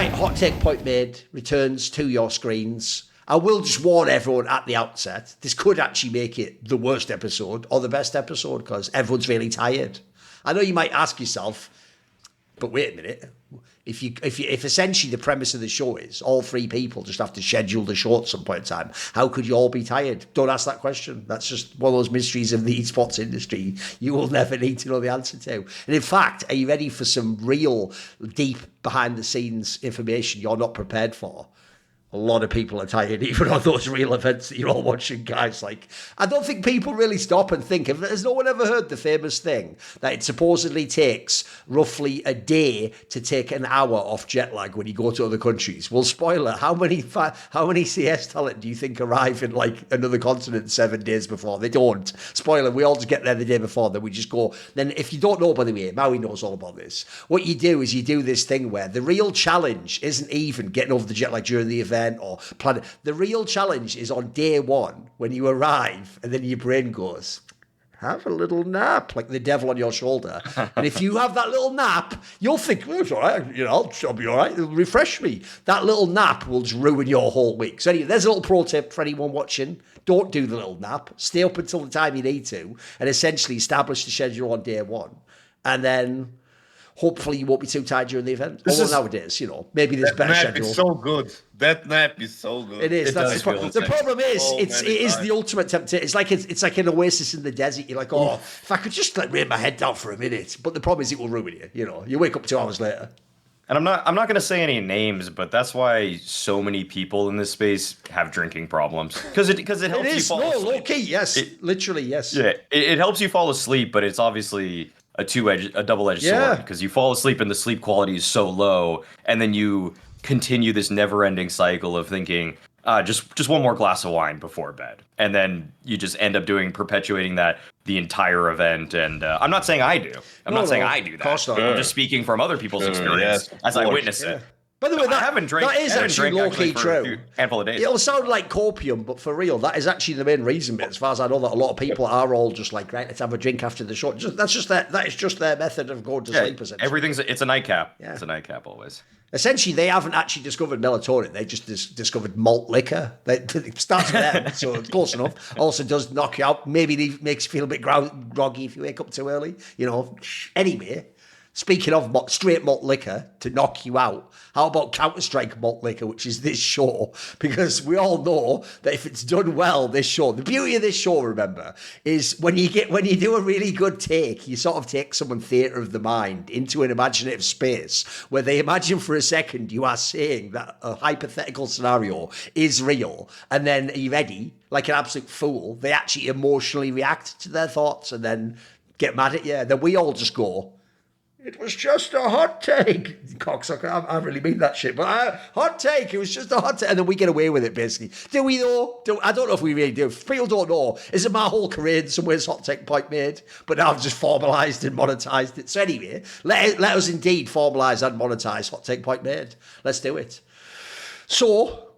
Right, hot take point made, returns to your screens. I will just warn everyone at the outset, this could actually make it the worst episode or the best episode because everyone's really tired. I know you might ask yourself, but wait a minute. If essentially the premise of the show is all three people just have to schedule the show at some point in time, how could you all be tired? Don't ask that question. That's just one of those mysteries of the esports industry you will never need to know the answer to. And in fact, are you ready for some real deep behind the scenes information you're not prepared for? A lot of people are tired, even on those real events that you're all watching, guys. Like, I don't think people really stop and think. Has no one ever heard the famous thing that it supposedly takes roughly a day to take an hour off jet lag when you go to other countries? Well, spoiler, how many CS talent do you think arrive in like another continent 7 days before? They don't. Spoiler, we all just get there the day before, then we just go. Then if you don't know, by the way, Maui knows all about this. What you do is you do this thing where the real challenge isn't even getting over the jet lag during the event or planning. The real challenge is on day one when you arrive and then your brain goes, have a little nap, like the devil on your shoulder. And if you have that little nap, you'll think, well, it's all right, I'll be all right, it'll refresh me. That little nap will just ruin your whole week. So anyway, there's a little pro tip for anyone watching. Don't do the little nap. Stay up until the time you need to and essentially establish the schedule on day one. And then hopefully you won't be too tired during the event. Although nowadays, maybe there's better schedule. It's so good. That nap is so good. It is. That's the problem. The problem is, it is the ultimate temptation. It's like an oasis in the desert. You're like, oh, if I could just like lay my head down for a minute. But the problem is, it will ruin you. You wake up 2 hours later. And I'm not going to say any names, but that's why so many people in this space have drinking problems because it helps you fall asleep. Low key, yes, literally, yes. Yeah, it helps you fall asleep, but it's obviously a double-edged sword because you fall asleep and the sleep quality is so low, and then you continue this never-ending cycle of thinking, just one more glass of wine before bed, and then you just end up perpetuating that the entire event. And I'm not saying I do. I'm not saying I do that. I'm just speaking from other people's experience as I witness it. By the way, that is actually low-key true. Handful of days. It'll sound like copium, but for real, that is actually the main reason. As far as I know, that a lot of people are all just like, right, let's have a drink after the show. That is just their method of going to sleep. Essentially, it's a nightcap. Yeah. It's a nightcap always. Essentially, they haven't actually discovered melatonin. They just discovered malt liquor. It starts with them, so it's close enough. Also does knock you out. Maybe it makes you feel a bit groggy if you wake up too early. Anyway, speaking of straight malt liquor to knock you out, how about Counter-Strike malt liquor, which is this show? Because we all know that if it's done well, this show, the beauty of this show, remember, is when you do a really good take, you sort of take someone theatre of the mind into an imaginative space where they imagine for a second you are saying that a hypothetical scenario is real, and then are you ready, like an absolute fool, they actually emotionally react to their thoughts and then get mad at you. Then we all just go, it was just a hot take. Cocksucker, I really mean that shit. But hot take, it was just a hot take. And then we get away with it, basically. Do we, though? I don't know if we really do. If people don't know, is it my whole career in some ways hot take point made? But now I've just formalised and monetised it. So anyway, let us indeed formalise and monetise hot take point made. Let's do it. So,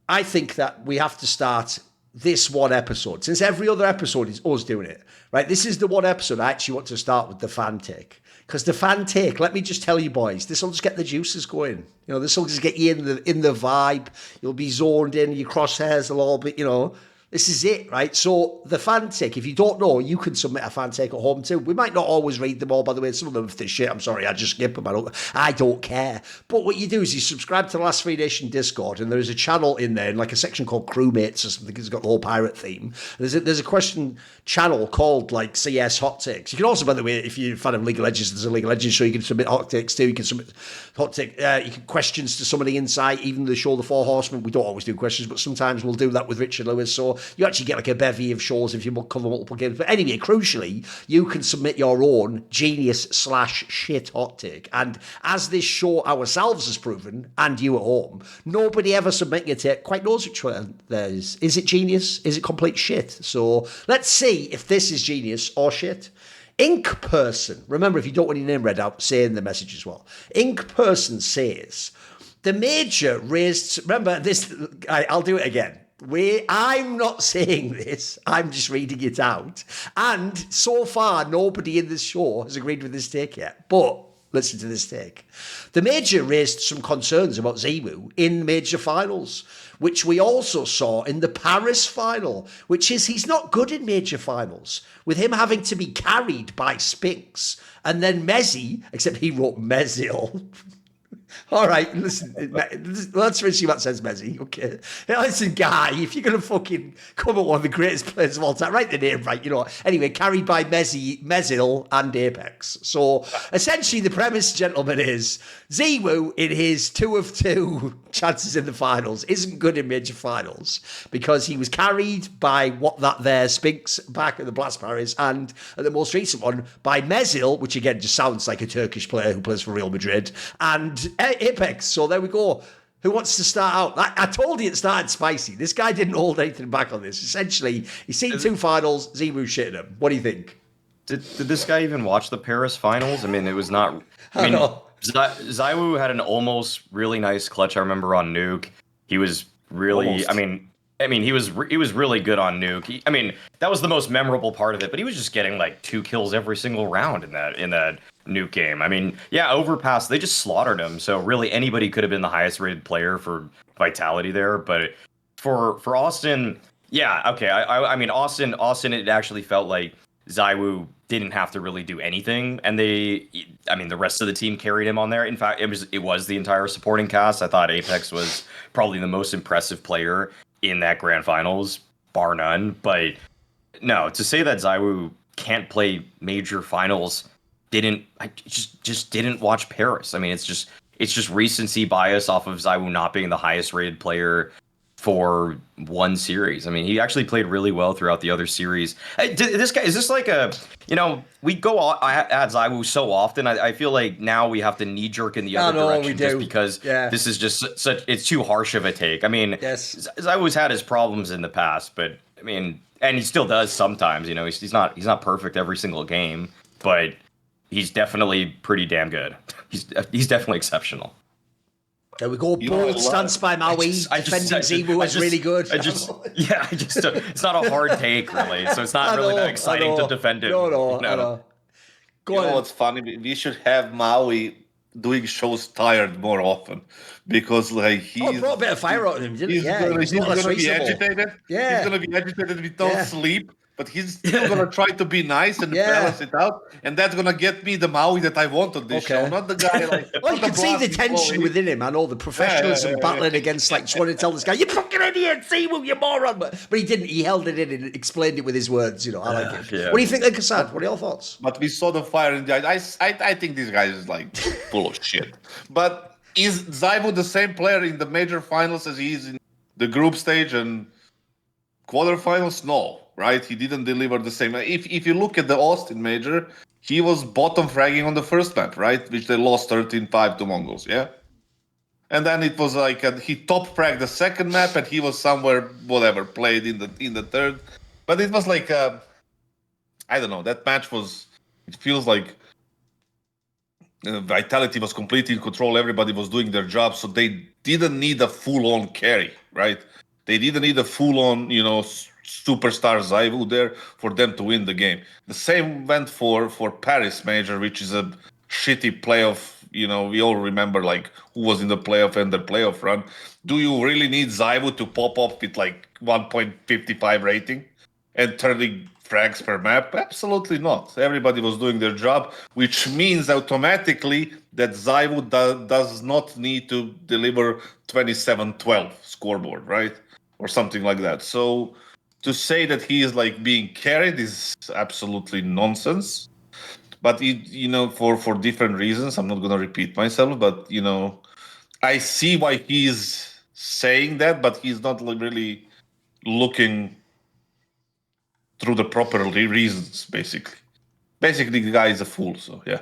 I think that we have to start this one episode. Since every other episode is us doing it, right? This is the one episode I actually want to start with the fan take. Because the fan take, let me just tell you boys, this will just get the juices going. This will just get you in the vibe. You'll be zoned in, your crosshairs will all be, this is it, right? So the fan take, if you don't know, you can submit a fan take at home too. We might not always read them all, by the way. Some of them, if they're shit, I'm sorry, I just skip them. I don't care. But what you do is you subscribe to the Last Free Nation Discord, and there's a channel in there, like a section called Crewmates or something. It's got the whole pirate theme. There's a question channel called like CS Hot Takes. You can also, by the way, if you're a fan of League of Legends, there's a League of Legends show. You can submit hot takes too. You can submit hot take. You can questions to some of the insight. Even the show The Four Horsemen. We don't always do questions, but sometimes we'll do that with Richard Lewis. So you actually get like a bevy of shows if you cover multiple games. But anyway, crucially, you can submit your own genius/shit hot take. And as this show ourselves has proven, and you at home, nobody ever submitting a take quite knows which one there is. Is it genius? Is it complete shit? So let's see if this is genius or shit. Ink Person, remember, if you don't want your name read out, say in the message as well. Ink Person says, the major raised, remember this, I'll do it again. I'm not saying this, I'm just reading it out. And so far, nobody in this show has agreed with this take yet. But Listen to this take. The major raised some concerns about ZywOo in major finals, which we also saw in the Paris final, which is he's not good in major finals, with him having to be carried by Spinks. And then Mezzi, except he wrote Mezil. All right, listen, let's see what says Mezzi. Okay. Listen, Guy, if you're going to fucking come at one of the greatest players of all time, write the name right, you know. Anyway, carried by Mezil and Apex. So essentially the premise, gentlemen, is ZywOo in his 2 of 2 chances in the finals isn't good in major finals because he was carried by Spinks back at the Blast Paris and at the most recent one by Mezil, which again just sounds like a Turkish player who plays for Real Madrid, and Apex. So there we go. Who wants to start out? I told you it started spicy. This guy didn't hold anything back on this. Essentially, he's seen 2 finals, ZywOo shitting him. What do you think? Did this guy even watch the Paris finals? I mean, it was not... I know. ZywOo had an almost really nice clutch, I remember, on Nuke. He was really... Almost. I mean, he was really good on Nuke. That was the most memorable part of it, but he was just getting like 2 kills every single round in that Nuke game. I mean, yeah, Overpass, they just slaughtered him. So really anybody could have been the highest rated player for Vitality there. But for Austin, yeah, okay. I mean, Austin, it actually felt like ZywOo didn't have to really do anything. And the rest of the team carried him on there. In fact, it was the entire supporting cast. I thought Apex was probably the most impressive player in that grand finals, bar none. But no, to say that ZywOo can't play major finals, I just didn't watch Paris. I mean, it's just recency bias off of ZywOo not being the highest rated player for one series. I mean, he actually played really well throughout the other series. Hey, this guy, is this like a, we go at ZywOo so often. I feel like now we have to knee jerk in the other direction just because this is just it's too harsh of a take. I mean, yes. ZywOo's had his problems in the past, but I mean, and he still does sometimes, he's not perfect every single game, but he's definitely pretty damn good. He's definitely exceptional. There we go. Bold stance by Maui. Defending ZywOo is really good. It's not a hard take, really. So it's not really that exciting to defend him. No. Go on. What's funny? We should have Maui doing shows tired more often because he brought a bit of fire out of him, didn't he? He's going to be agitated. Yeah. He's going to be agitated with no sleep. But he's still going to try to be nice and balance it out. And that's going to get me the Maui that I want on this show, not the guy like... Well, you can see the tension within him. I know the professionalism battling against, like, trying to tell this guy, you fucking idiot, ZywOo, you moron. But he didn't. He held it in and explained it with his words, I like it. Yeah. What do you think then, Kassad? What are your thoughts? But we saw the fire in the eyes. I think this guy is, like, full of shit. But is ZywOo the same player in the major finals as he is in the group stage and quarterfinals? No. Right, he didn't deliver the same. If you look at the Austin major, he was bottom fragging on the first map, right, which they lost 13-5 to Mongols, yeah. And then it was like he top fragged the second map, and he was somewhere played in the third. But it was like I don't know. That match was. It feels like Vitality was completely in control. Everybody was doing their job, so they didn't need a full-on carry, right? They didn't need a full-on, superstar ZywOo there for them to win the game. The same went for Paris Major, which is a shitty playoff. We all remember like who was in the playoff and the playoff run. Do you really need ZywOo to pop up with like 1.55 rating and 30 frags per map? Absolutely not. Everybody was doing their job, which means automatically that ZywOo does not need to deliver 27-12 scoreboard, right? Or something like that. So to say that he is like being carried is absolutely nonsense. But for different reasons, I'm not going to repeat myself. But I see why he's saying that, but he's not really looking through the proper reasons. Basically, the guy is a fool. So yeah.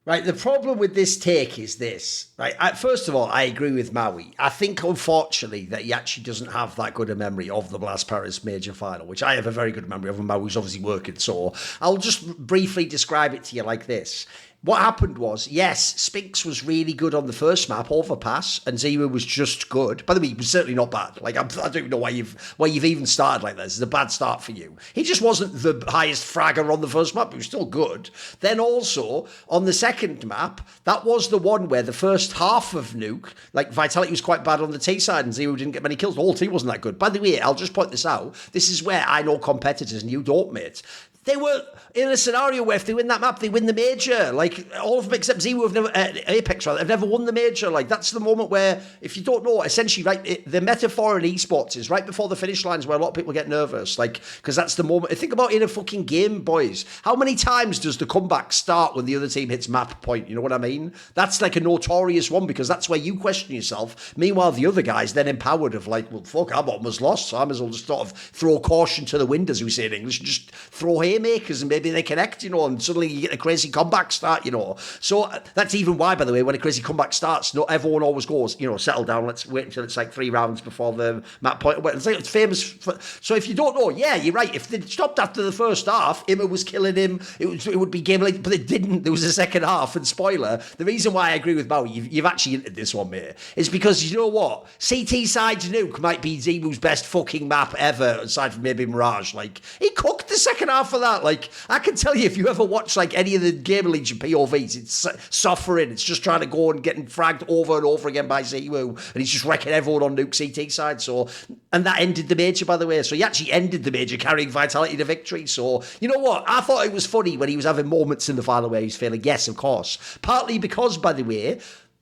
Right, the problem with this take is this. Right, first of all, I agree with Maui. I think, unfortunately, that he actually doesn't have that good a memory of the Blast Paris major final, which I have a very good memory of, and Maui's obviously working. So I'll just briefly describe it to you like this. what happened was, yes, Spinks was really good on the first map, Overpass, and ZywOo was just good. By the way, he was certainly not bad. Like, I don't even know why you've even started like this. It's a bad start for you. He just wasn't the highest fragger on the first map. He was still good. Then also, on the second map, that was the one where the first half of Nuke, like, Vitality was quite bad on the T side, and ZywOo didn't get many kills. The whole team wasn't that good. By the way, I'll just point this out. This is where I know competitors and you don't, mate. They were in a scenario where if they win that map, they win the major. Like, all of them except ZywOo have never, Apex rather, have never won the major. Like, that's the moment where, if you don't know, essentially, right, the metaphor in esports is right before the finish lines where a lot of people get nervous. Like, because that's the moment. Think about in a fucking game, boys. How many times does the comeback start when the other team hits map point? You know what I mean? That's like a notorious one because that's where you question yourself. Meanwhile, the other guy's then empowered of like, well, fuck, I'm almost lost, so I might as well just sort of throw caution to the wind, as we say in English, and just throw haymakers and maybe they connect, you know, and suddenly you get a crazy comeback start, you know. So that's even why, by the way, when a crazy comeback starts, not everyone always goes, you know, settle down, let's wait until it's like 3 rounds before the map point. It's famous. So if you don't know, yeah, you're right. If they stopped after the first half, Imma was killing him, it would be game late, but it didn't. There was a second half, and spoiler, the reason why I agree with Maui, you've actually entered this one, mate, is because you know what? CT side Nuke might be ZywOo's best fucking map ever, aside from maybe Mirage. Like, he cooked the second half of that. Like, I can tell you, if you ever watch like any of the Game EliGE POVs, it's suffering. It's just trying to go and getting fragged over and over again by ZywOo, and he's just wrecking everyone on Nuke CT side. So, and that ended the major, by the way. So he actually ended the major, carrying Vitality to victory. So, you know what? I thought it was funny when he was having moments in the final where he was feeling, yes, of course. Partly because, by the way,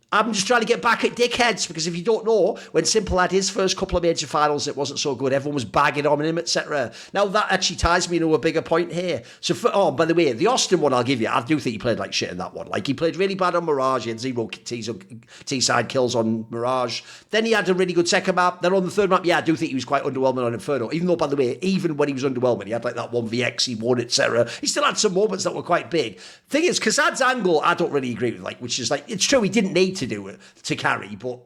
I'm just trying to get back at dickheads, because if you don't know, when Simple had his first couple of major finals, it wasn't so good. Everyone was bagging on him, etc. Now, that actually ties me to a bigger point here. So, by the way, the Austin one, I'll give you, I do think he played like shit in that one. Like, he played really bad on Mirage. He had 0 T-side kills on Mirage. Then he had a really good second map. Then on the third map, yeah, I do think he was quite underwhelming on Inferno. Even though, by the way, even when he was underwhelming, he had like that 1vx he won, etc. He still had some moments that were quite big. Thing is, kassad's angle, I don't really agree with, like, which is like, it's true, he didn't need to do it to carry, but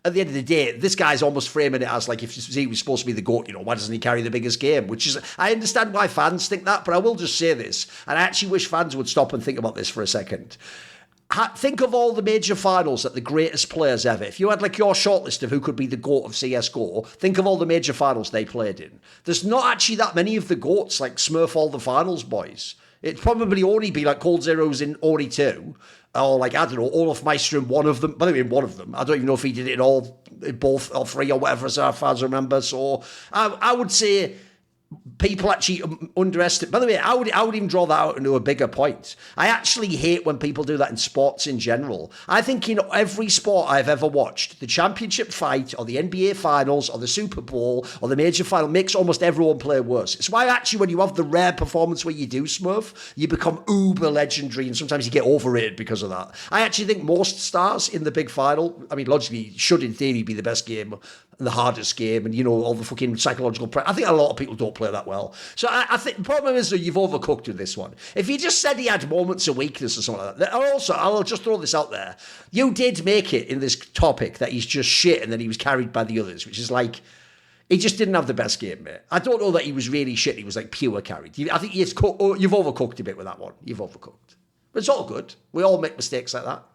at the end of the day, this guy's almost framing it as like, if he was supposed to be the GOAT, you know, why doesn't he carry the biggest game? Which is, I understand why fans think that, but I will just say this, and I actually wish fans would stop and think about this for a second. Think of all the major finals that the greatest players ever, if you had like your shortlist of who could be the GOAT of CSGO, think of all the major finals they played in. There's not actually that many of the GOATs like smurf all the finals, boys. It'd probably only be like Cold Zero's in Ori 2, or like, I don't know, Olaf Meister in one of them. By the way, in one of them. I don't even know if he did it in both or 3 or whatever, as far as I remember. So I would say people actually underestimate. By the way, I would even draw that out into a bigger point. I actually hate when people do that in sports in general. I think in every sport I've ever watched, the championship fight or the NBA finals or the Super Bowl or the major final makes almost everyone play worse. It's why actually when you have the rare performance where you do smurf, you become uber legendary, and sometimes you get overrated because of that. I actually think most stars in the big final, I mean, logically, should in theory be the best game, the hardest game, and you know, all the fucking psychological I think a lot of people don't play that well. So I think the problem is that you've overcooked with this one. If you just said he had moments of weakness or something like that, also, I'll just throw this out there. You did make it in this topic that he's just shit and then he was carried by the others, which is like, he just didn't have the best game, mate. I don't know that he was really shit. He was like pure carried. I think you've overcooked a bit with that one. You've overcooked. But it's all good. We all make mistakes like that.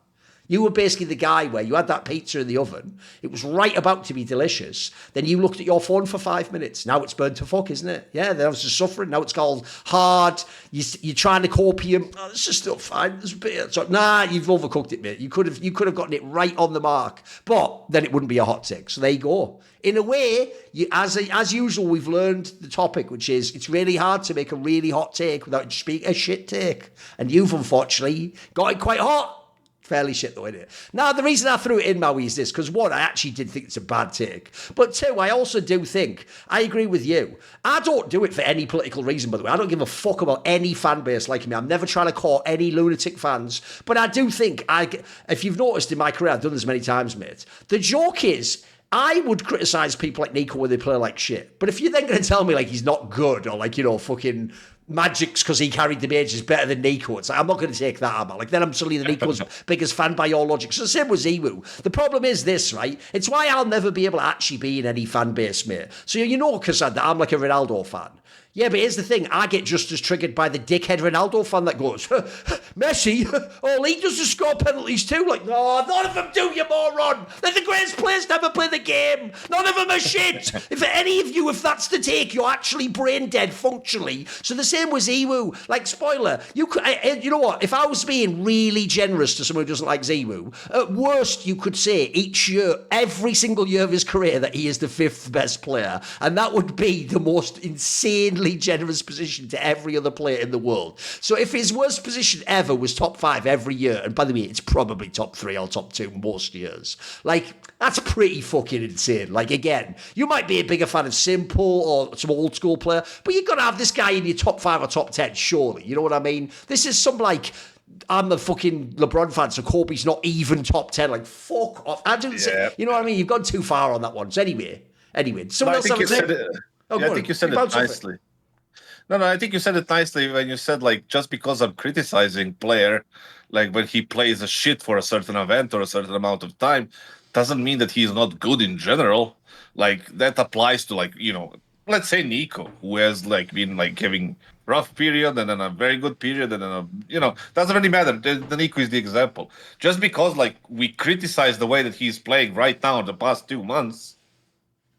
You were basically the guy where you had that pizza in the oven. It was right about to be delicious. Then you looked at your phone for 5 minutes. Now it's burnt to fuck, isn't it? Yeah, then I was just suffering. Now it's called hard. You're trying to copium. Oh, this is still fine. So, nah, you've overcooked it, mate. You could have gotten it right on the mark. But then it wouldn't be a hot take. So there you go. In a way, as usual, we've learned the topic, which is it's really hard to make a really hot take without just being a shit take. And you've unfortunately got it quite hot. Fairly shit though, isn't it? Now, the reason I threw it in, Maui, is this, because one, I actually did think it's a bad take. But two, I also do think, I agree with you. I don't do it for any political reason, by the way. I don't give a fuck about any fan base like me. I'm never trying to call any lunatic fans. But I do think, if you've noticed in my career, I've done this many times, mate. The joke is, I would criticise people like Nico when they play like shit. But if you're then going to tell me like he's not good or like, you know, fucking Magic's because he carried the mages better than Nico. It's like, I'm not going to take that, am I? Like, then I'm suddenly the Nico's biggest fan by your logic. So the same with ZywOo. The problem is this, right? It's why I'll never be able to actually be in any fan base, mate. So you know, Kassad, that I'm like a Ronaldo fan. Yeah, but here's the thing. I get just as triggered by the dickhead Ronaldo fan that goes, Messi, all he does is score penalties too. Like, no, none of them do, you moron. They're the greatest players to ever play the game. None of them are shit. If any of you, if that's the take, you're actually brain dead functionally. So the same with ZywOo. Like, spoiler, you know what? If I was being really generous to someone who doesn't like ZywOo, at worst you could say each year, every single year of his career, that he is the 5th best player. And that would be the most insanely generous position to every other player in the world. So if his worst position ever was top 5 every year, and by the way, it's probably top 3 or top 2 most years, like, that's pretty fucking insane. Like, again, you might be a bigger fan of Simple or some old school player, but you've got to have this guy in your top 5 or top 10, surely. You know what I mean? This is some, like, I'm the fucking LeBron fan, so Kobe's not even top 10. Like, fuck off. I didn't say, you know what I mean? You've gone too far on that one. So anyway, someone else have a take? I think you said it nicely. No, I think you said it nicely when you said, like, just because I'm criticizing player, like, when he plays a shit for a certain event or a certain amount of time, doesn't mean that he's not good in general. Like, that applies to, like, you know, let's say Nico, who has, like, been, like, having rough period and then a very good period and then a, you know, doesn't really matter. The Nico is the example. Just because, like, we criticize the way that he's playing right now in the past 2 months,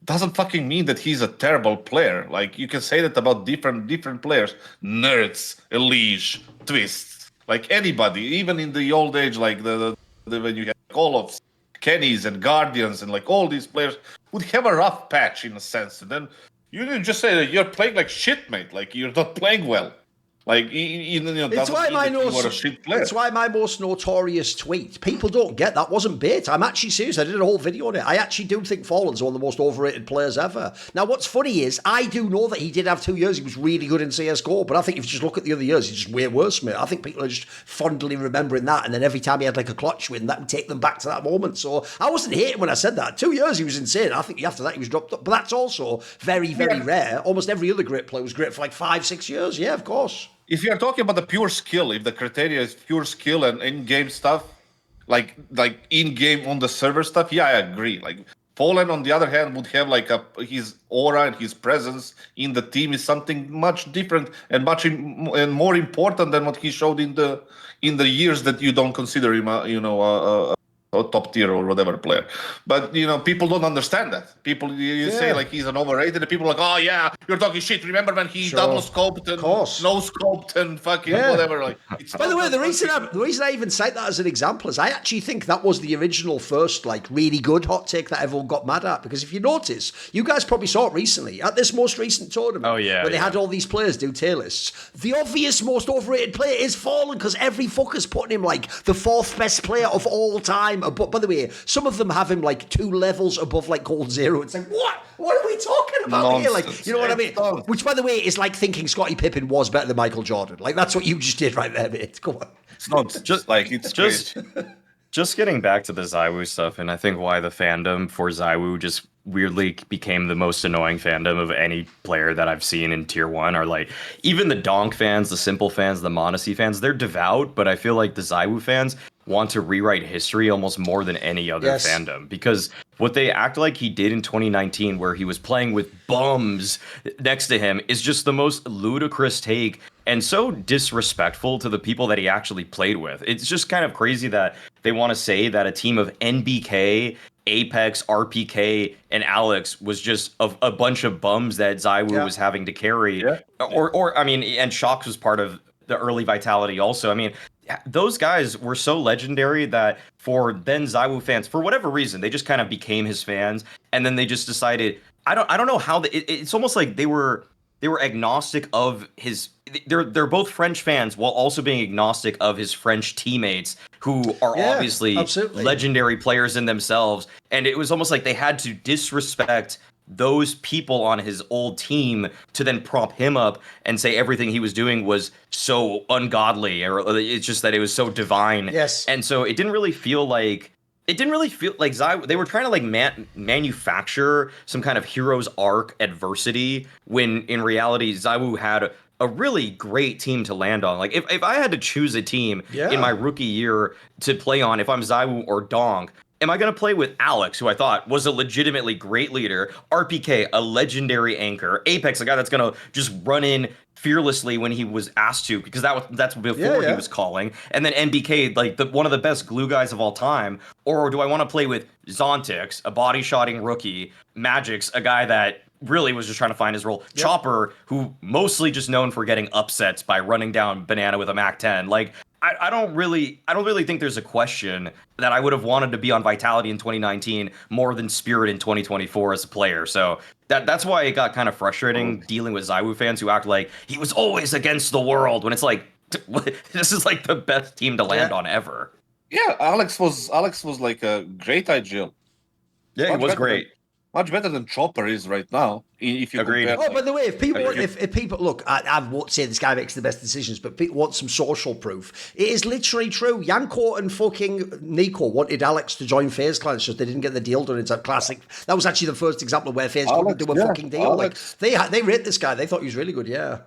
doesn't fucking mean that he's a terrible player. Like, you can say that about different players. Nerds, EliGE, Twists, like anybody, even in the old age, like the when you had Call of Kennys and Guardians and like all these players would have a rough patch in a sense. And then you didn't just say that you're playing like shit, mate. Like, you're not playing well. Like, you know, it's why my most notorious tweet, people don't get that wasn't bait. I'm actually serious. I did a whole video on it. I actually do think Fallen's one of the most overrated players ever. Now, what's funny is I do know that he did have 2 years. He was really good in CSGO, but I think if you just look at the other years, he's just way worse, mate. I think people are just fondly remembering that, and then every time he had like a clutch win, that would take them back to that moment. So I wasn't hating when I said that. 2 years, he was insane. I think after that, he was dropped up. But that's also very, very rare. Almost every other great player was great for like 5-6 years. Yeah, of course. If you're talking about the pure skill, if the criteria is pure skill and in-game stuff, like in-game on the server stuff, yeah, I agree. Like, Fallen, on the other hand, would have like his aura and his presence in the team is something much different and and more important than what he showed in the years that you don't consider him, a top tier or whatever player. But, you know, people don't understand that. People, you say like he's an overrated, and people are like, oh yeah, you're talking shit. Remember when he double scoped and no scoped and fucking whatever. Like, by the way, the reason I even cite that as an example is I actually think that was the original first like really good hot take that everyone got mad at, because if you notice, you guys probably saw it recently at this most recent tournament. Oh yeah, where they had all these players do tier lists. The obvious most overrated player is Fallen, because every fucker's putting him like the 4th best player of all time. But by the way, some of them have him like 2 levels above like Gold Zero. It's like, what? What are we talking about here? Like, you know what I mean? Which, by the way, is like thinking Scottie Pippen was better than Michael Jordan. Like, that's what you just did right there, mate. Come on. It's not just like it's just getting back to the ZywOo stuff, and I think why the fandom for ZywOo just weirdly became the most annoying fandom of any player that I've seen in tier 1 are like even the DONK fans, the Simple fans, the Mauisnake fans. They're devout, but I feel like the ZywOo fans want to rewrite history almost more than any other fandom, because what they act like he did in 2019, where he was playing with bums next to him, is just the most ludicrous take and so disrespectful to the people that he actually played with. It's just kind of crazy that they want to say that a team of NBK, Apex, RPK, and Alex was just a bunch of bums that ZywOo was having to carry. Or I mean, and Shox was part of the early Vitality also. I mean, those guys were so legendary that for then ZywOo fans, for whatever reason, they just kind of became his fans, and then they just decided, I don't know how it's almost like they were agnostic of his. They're both French fans while also being agnostic of his French teammates, who are obviously legendary players in themselves, and it was almost like they had to disrespect those people on his old team to then prop him up and say everything he was doing was so ungodly, or it's just that it was so divine. Yes. And so it didn't really feel like ZywOo. They were trying to like manufacture some kind of hero's arc adversity, when in reality ZywOo had a really great team to land on. Like if I had to choose a team in my rookie year to play on, if I'm ZywOo or DONK, am I going to play with Alex, who I thought was a legitimately great leader, RPK, a legendary anchor, Apex, a guy that's going to just run in fearlessly when he was asked to, because that's before he was calling, and then NBK, like one of the best glue guys of all time? Or do I want to play with Zontix, a body shotting rookie, Magix, a guy that really was just trying to find his role, Chopper, who mostly just known for getting upsets by running down Banana with a MAC-10. Like, I don't really think there's a question that I would have wanted to be on Vitality in 2019 more than Spirit in 2024 as a player. So that's why it got kind of frustrating dealing with ZywOo fans who act like he was always against the world, when it's like, this is like the best team to land on ever. Yeah, Alex was like a great IGL. Yeah, he was great. Much better than Chopper is right now. If you Agreed. compare, By the way, if people look, I won't say this guy makes the best decisions, but people want some social proof. It is literally true. Yanko and fucking Nico wanted Alex to join FaZe Clan, so they didn't get the deal done. It's a classic. That was actually the first example where FaZe couldn't do a fucking deal. Alex. Like they rate this guy. They thought he was really good. Yeah.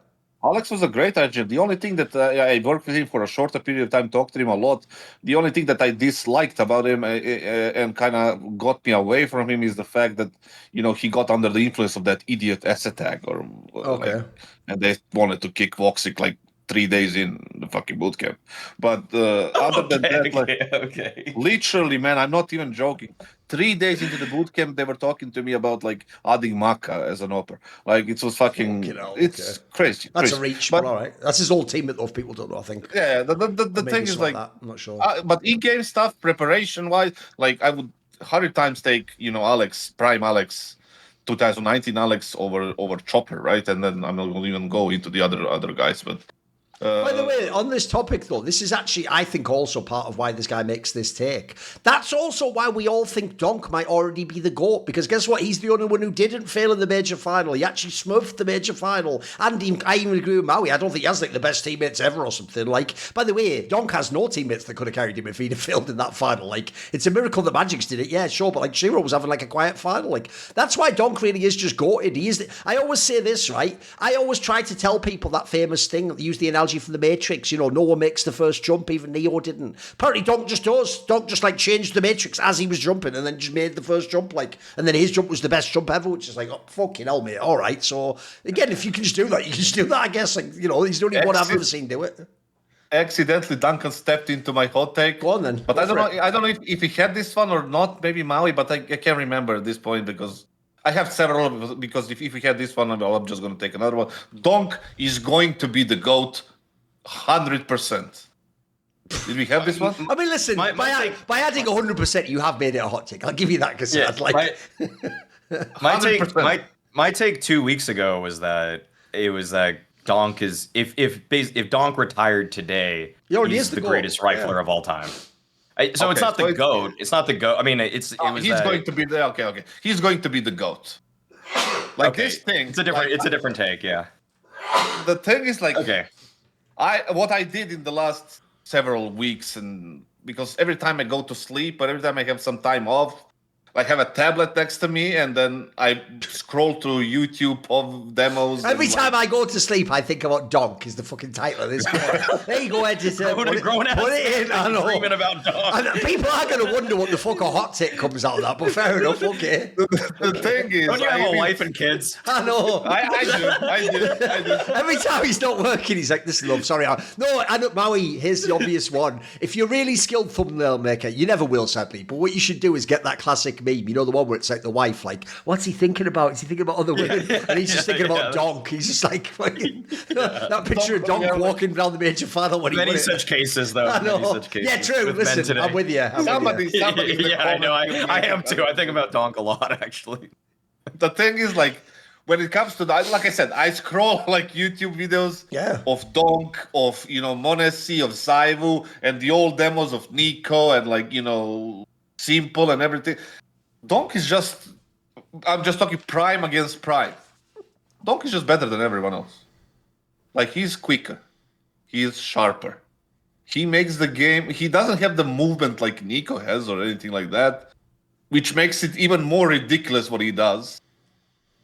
Alex was a great agent. The only thing that I worked with him for a shorter period of time, talked to him a lot. The only thing that I disliked about him and kind of got me away from him is the fact that, he got under the influence of that idiot asset tag, and they wanted to kick Voxic like 3 days in the fucking boot camp. But other than that, literally, man, I'm not even joking. 3 days into the boot camp, they were talking to me about like adding Maka as an opera. Like it was fucking, it's crazy. That's a reach, but all right. That's his whole team that those people don't know, I think. Yeah, the thing is like, I'm not sure. But in-game stuff, preparation-wise, like I would 100 times take, Prime Alex, 2019 Alex over Chopper, right? And then I'm not going to even go into the other guys, but. By the way, on this topic, though, this is actually, I think, also part of why this guy makes this take. That's also why we all think DONK might already be the GOAT, because guess what? He's the only one who didn't fail in the major final. He actually smurfed the major final. And I even agree with Maui. I don't think he has like the best teammates ever or something. Like, by the way, DONK has no teammates that could have carried him if he'd have failed in that final. Like, it's a miracle that Magix did it. Yeah, sure, but like Shiro was having like a quiet final. Like, that's why DONK really is just GOATed. I always say this, right? I always try to tell people that famous thing, use the analogy from the Matrix. No one makes the first jump, even Neo didn't. Apparently DONK just does. DONK just like changed the Matrix as he was jumping and then just made the first jump, like, and then his jump was the best jump ever, which is like, oh, fucking hell, mate. All right. So again, if you can just do that, you can just do that, I guess. Like, he's the only one I've ever seen do it. Accidentally, Duncan stepped into my hot take. Go on then. But I don't know if he had this one or not, maybe Maui, but I can't remember at this point because I have several, because if we had this one, I'm just going to take another one. DONK is going to be the GOAT 100%. Did we have this one? I mean, listen, by adding 100%, you have made it a hot take. I'll give you that, because my take 2 weeks ago was that it was that DONK is if DONK retired today, he's the greatest rifler of all time. It's not the GOAT. It's not the GOAT. I mean, he's going to be the okay. He's going to be the GOAT. Like this thing. It's a different take. Yeah. The thing is like what I did in the last several weeks, and because every time I go to sleep or every time I have some time off, I have a tablet next to me, and then I scroll through YouTube of demos. Every time I go to sleep, I think about DONK is the fucking title of this. There you go, editor. Put it in. I know. Dreaming about DONK. And people are going to wonder what the fuck a hot take comes out of that, but fair enough, okay. The thing is... Don't you have a wife and kids? I know. I do. Every time he's not working, he's like, listen, love, sorry. Maui, here's the obvious one. If you're really skilled thumbnail maker, you never will, sadly, but what you should do is get that classic meme, the one where it's like the wife, like, what's he thinking about? Is he thinking about other women? And he's just thinking about DONK. He's just like, fucking, that picture of DONK walking down the major final when many such cases, though. I know. Yeah, true. Listen, I'm with you. Somebody I know. I am too. I think about DONK a lot, actually. The thing is, like, when it comes to that, like I said, I scroll like YouTube videos of DONK, of Monessi, of ZywOo, and the old demos of Nico, and like Simple and everything. DONK is just, I'm just talking Prime against Prime. DONK is just better than everyone else. Like, he's quicker. He is sharper. He makes the game, he doesn't have the movement like Nico has or anything like that, which makes it even more ridiculous what he does.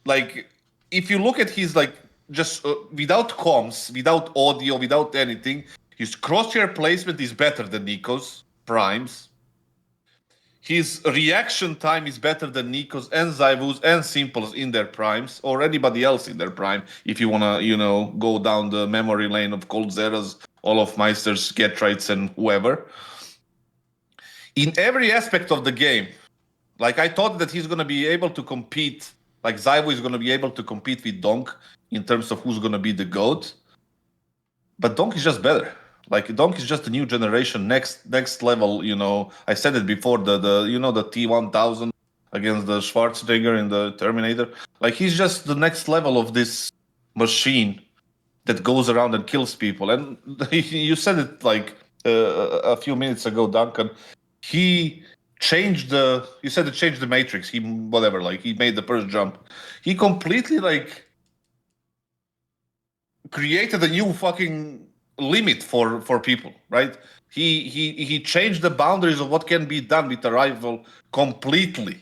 Like, if you look at his, like, just without comms, without audio, without anything, his crosshair placement is better than Nico's primes. His reaction time is better than Nico's and ZywOo's and Simple's in their primes, or anybody else in their prime. If you wanna, go down the memory lane of coldzera's, Olofmeister's, Getrites, and whoever. In every aspect of the game, like I thought that he's gonna be able to compete, like ZywOo is gonna be able to compete with DONK in terms of who's gonna be the GOAT. But DONK is just better. Like DONK is just a new generation, next level. I said it before. The T1000 against the Schwarzenegger in the Terminator. Like he's just the next level of this machine that goes around and kills people. And you said it like a few minutes ago, Duncan. He changed you said it changed the matrix. He made the first jump. He completely created a new fucking limit for people, right? He changed the boundaries of what can be done with a rifle completely.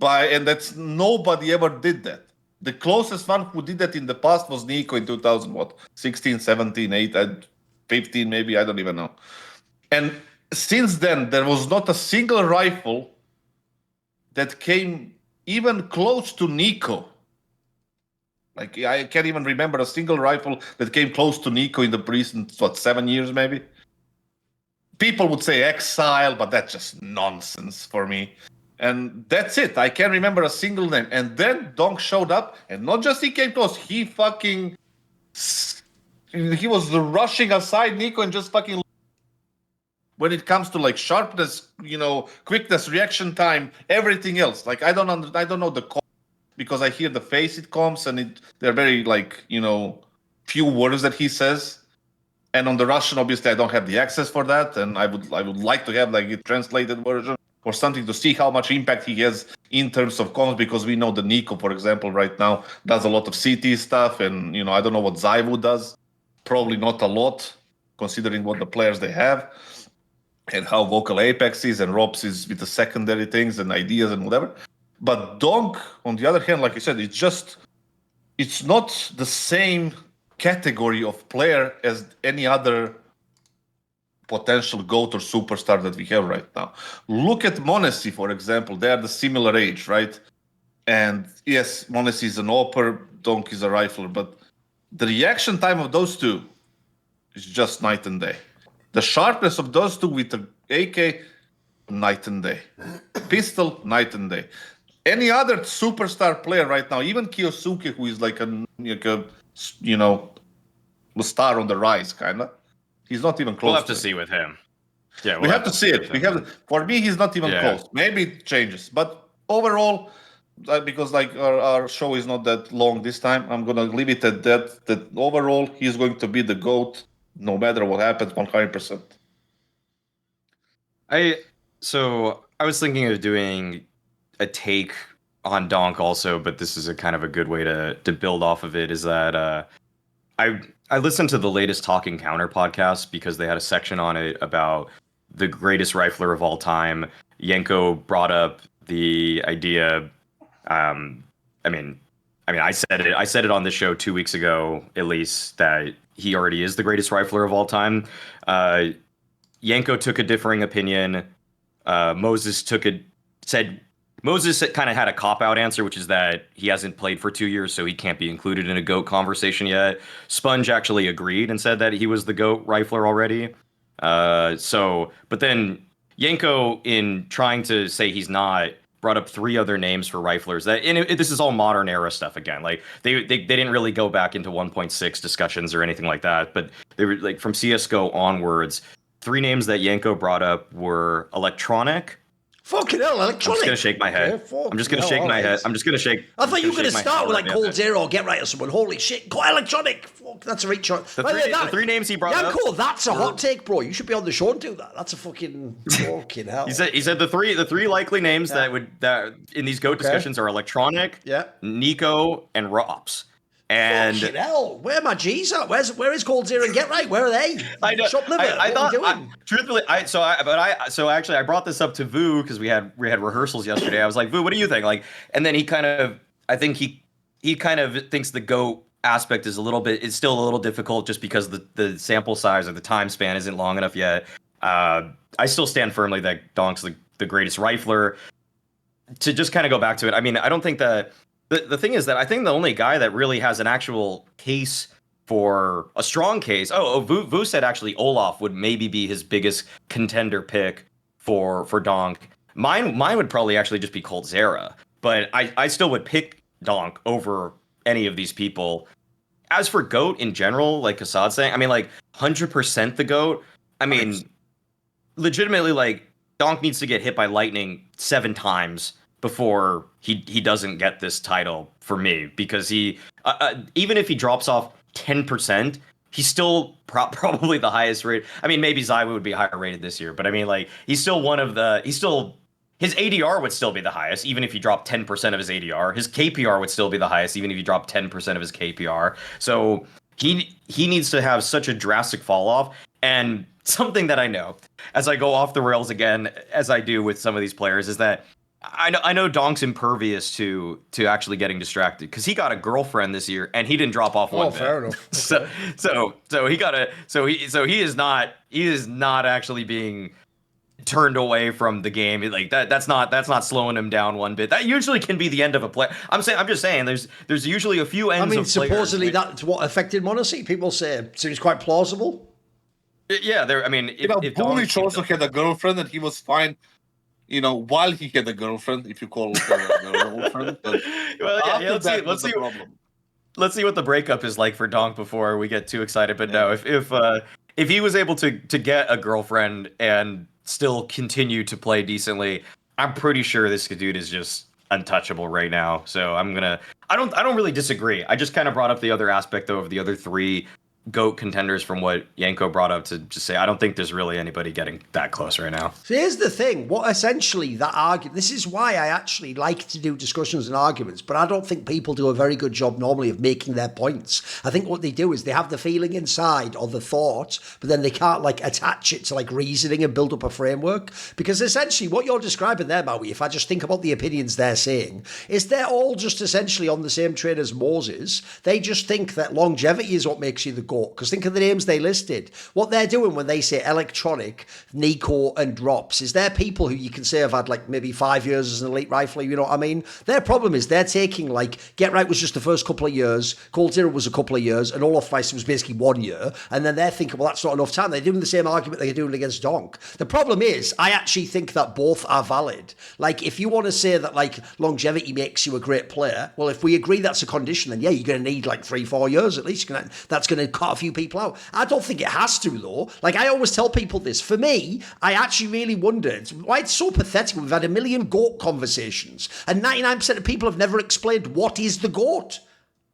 And that's nobody ever did that. The closest one who did that in the past was Nico in 2016, 17, 8, 15 maybe, I don't even know. And since then, there was not a single rifle that came even close to Nico. Like, I can't even remember a single rifle that came close to Nico in the recent, 7 years maybe? People would say Exile, but that's just nonsense for me. And that's it. I can't remember a single name. And then DONK showed up, and not just he came close, he was rushing aside Nico and just fucking... When it comes to sharpness, quickness, reaction time, everything else. Like I don't know the call, because I hear the face it comes and they're very few words that he says. And on the Russian, obviously, I don't have the access for that, and I would like to have a translated version or something to see how much impact he has in terms of comms, because we know the Nico, for example, right now does a lot of CT stuff, and I don't know what ZywOo does. Probably not a lot, considering what the players they have. And how vocal Apex is and Robs is with the secondary things and ideas and whatever. But DONK, on the other hand, like you said, it's not the same category of player as any other potential GOAT or superstar that we have right now. Look at m0NESY, for example. They are the similar age, right? And yes, m0NESY is an AWPer, DONK is a rifler, but the reaction time of those two is just night and day. The sharpness of those two with the AK, night and day. Pistol, night and day. Any other superstar player right now, even Kiyosuke, who is a star on the rise, kind of, he's not even close. We'll have to see with him. Yeah, we have to see it. For me, he's not even close. Maybe it changes, but overall, because our show is not that long this time, I'm gonna leave it at that. That overall, he's going to be the GOAT. No matter what happens, 100%. I was thinking of doing a take on DONK also, but this is a kind of a good way to build off of it. Is that I listened to the latest Talking Counter podcast because they had a section on it about the greatest rifler of all time. Yenko brought up the idea. I said it on the show 2 weeks ago, at least, that he already is the greatest rifler of all time. Yenko took a differing opinion. Moses kind of had a cop-out answer, which is that he hasn't played for 2 years, so he can't be included in a GOAT conversation yet. Sponge actually agreed and said that he was the GOAT rifler already. But then Yenko, in trying to say he's not, brought up 3 other names for riflers. This is all modern era stuff again. Like they didn't really go back into 1.6 discussions or anything like that, but they were from CS:GO onwards. 3 names that Yenko brought up were Electronic. Fucking hell, Electronic. I'm just gonna shake my head. I'm just gonna shake my head. I thought you were gonna start with coldzera or Get Right or someone. Holy shit, quite Electronic. Fuck, that's a reach shot. The 3 names he brought up. Cool. That's a hot take, bro. You should be on the show and do that. That's a fucking hell. He said the three likely names that in these GOAT discussions are Electronic, Nico, and Robs. And fucking hell, where are my G's at? Where is coldzera and Get Right? Where are they? I know. Truthfully, I brought this up to Vu because we had rehearsals yesterday. I was like, Vu, what do you think? And then he kind of thinks the GOAT aspect is it's still a little difficult just because the sample size or the time span isn't long enough yet. I still stand firmly that Donk's the greatest rifler. To just kind of go back to it, I mean, I don't think that the thing is that I think the only guy that really has an actual case for a strong case. Vu said actually Olaf would maybe be his biggest contender pick for Donk. Mine would probably actually just be coldzera, but I still would pick Donk over any of these people. As for GOAT in general, like Kassad's saying, I mean, like 100% the GOAT. I mean, legitimately, like Donk needs to get hit by lightning 7 times before he doesn't get this title for me, because he even if he drops off 10%, he's still probably the highest rated. I mean, maybe ZywOo would be higher rated this year, but I mean, like he's still his ADR would still be the highest, even if you drop 10% of his ADR. His KPR would still be the highest, even if you drop 10% of his KPR. So he needs to have such a drastic fall off. And something that I know, as I go off the rails again, as I do with some of these players, is that I know Donk's impervious to actually getting distracted, because he got a girlfriend this year and he didn't drop off one bit. Fair enough. Okay. So he is not actually being turned away from the game. Like that's not slowing him down one bit. That usually can be the end of a play. I'm just saying there's usually a few ends. I mean, supposedly that's what affected Monacy. People say seems quite plausible. Yeah, I mean, Bullich also had a girlfriend and he was fine. While he had a girlfriend, if you call her a girlfriend. But well, yeah. Let's see what the breakup is like for Donk before we get too excited. But no, if he was able to get a girlfriend and still continue to play decently, I'm pretty sure this dude is just untouchable right now. So I don't really disagree. I just kind of brought up the other aspect though of the other 3 GOAT contenders from what Yanko brought up, to just say I don't think there's really anybody getting that close right now. So here's the thing, what essentially that argument, this is why I actually like to do discussions and arguments, but I don't think people do a very good job normally of making their points. I think what they do is they have the feeling inside or the thought, but then they can't like attach it to like reasoning and build up a framework, because essentially what you're describing there, Maui, if I just think about the opinions they're saying, is they're all just essentially on the same train as Moses. They just think that longevity is what makes you the GOAT. Because think of the names they listed. What they're doing when they say Electronic, Nico, and Drops is they're people who you can say have had like maybe 5 years as an elite rifler, you know what I mean? Their problem is they're taking like, Get Right was just the first couple of years, coldzera was a couple of years, and Olaf Meister was basically 1 year, and then they're thinking, well, that's not enough time. They're doing the same argument they're doing against Donk. The problem is, I actually think that both are valid. Like, if you want to say that like longevity makes you a great player, well, if we agree that's a condition, then yeah, you're going to need like 3-4 years at least. That's going to cut a few people out. I don't think it has to, though. Like, I always tell people this. For me, I actually really wondered why it's so pathetic. We've had a million GOAT conversations, and 99% of people have never explained what is the GOAT.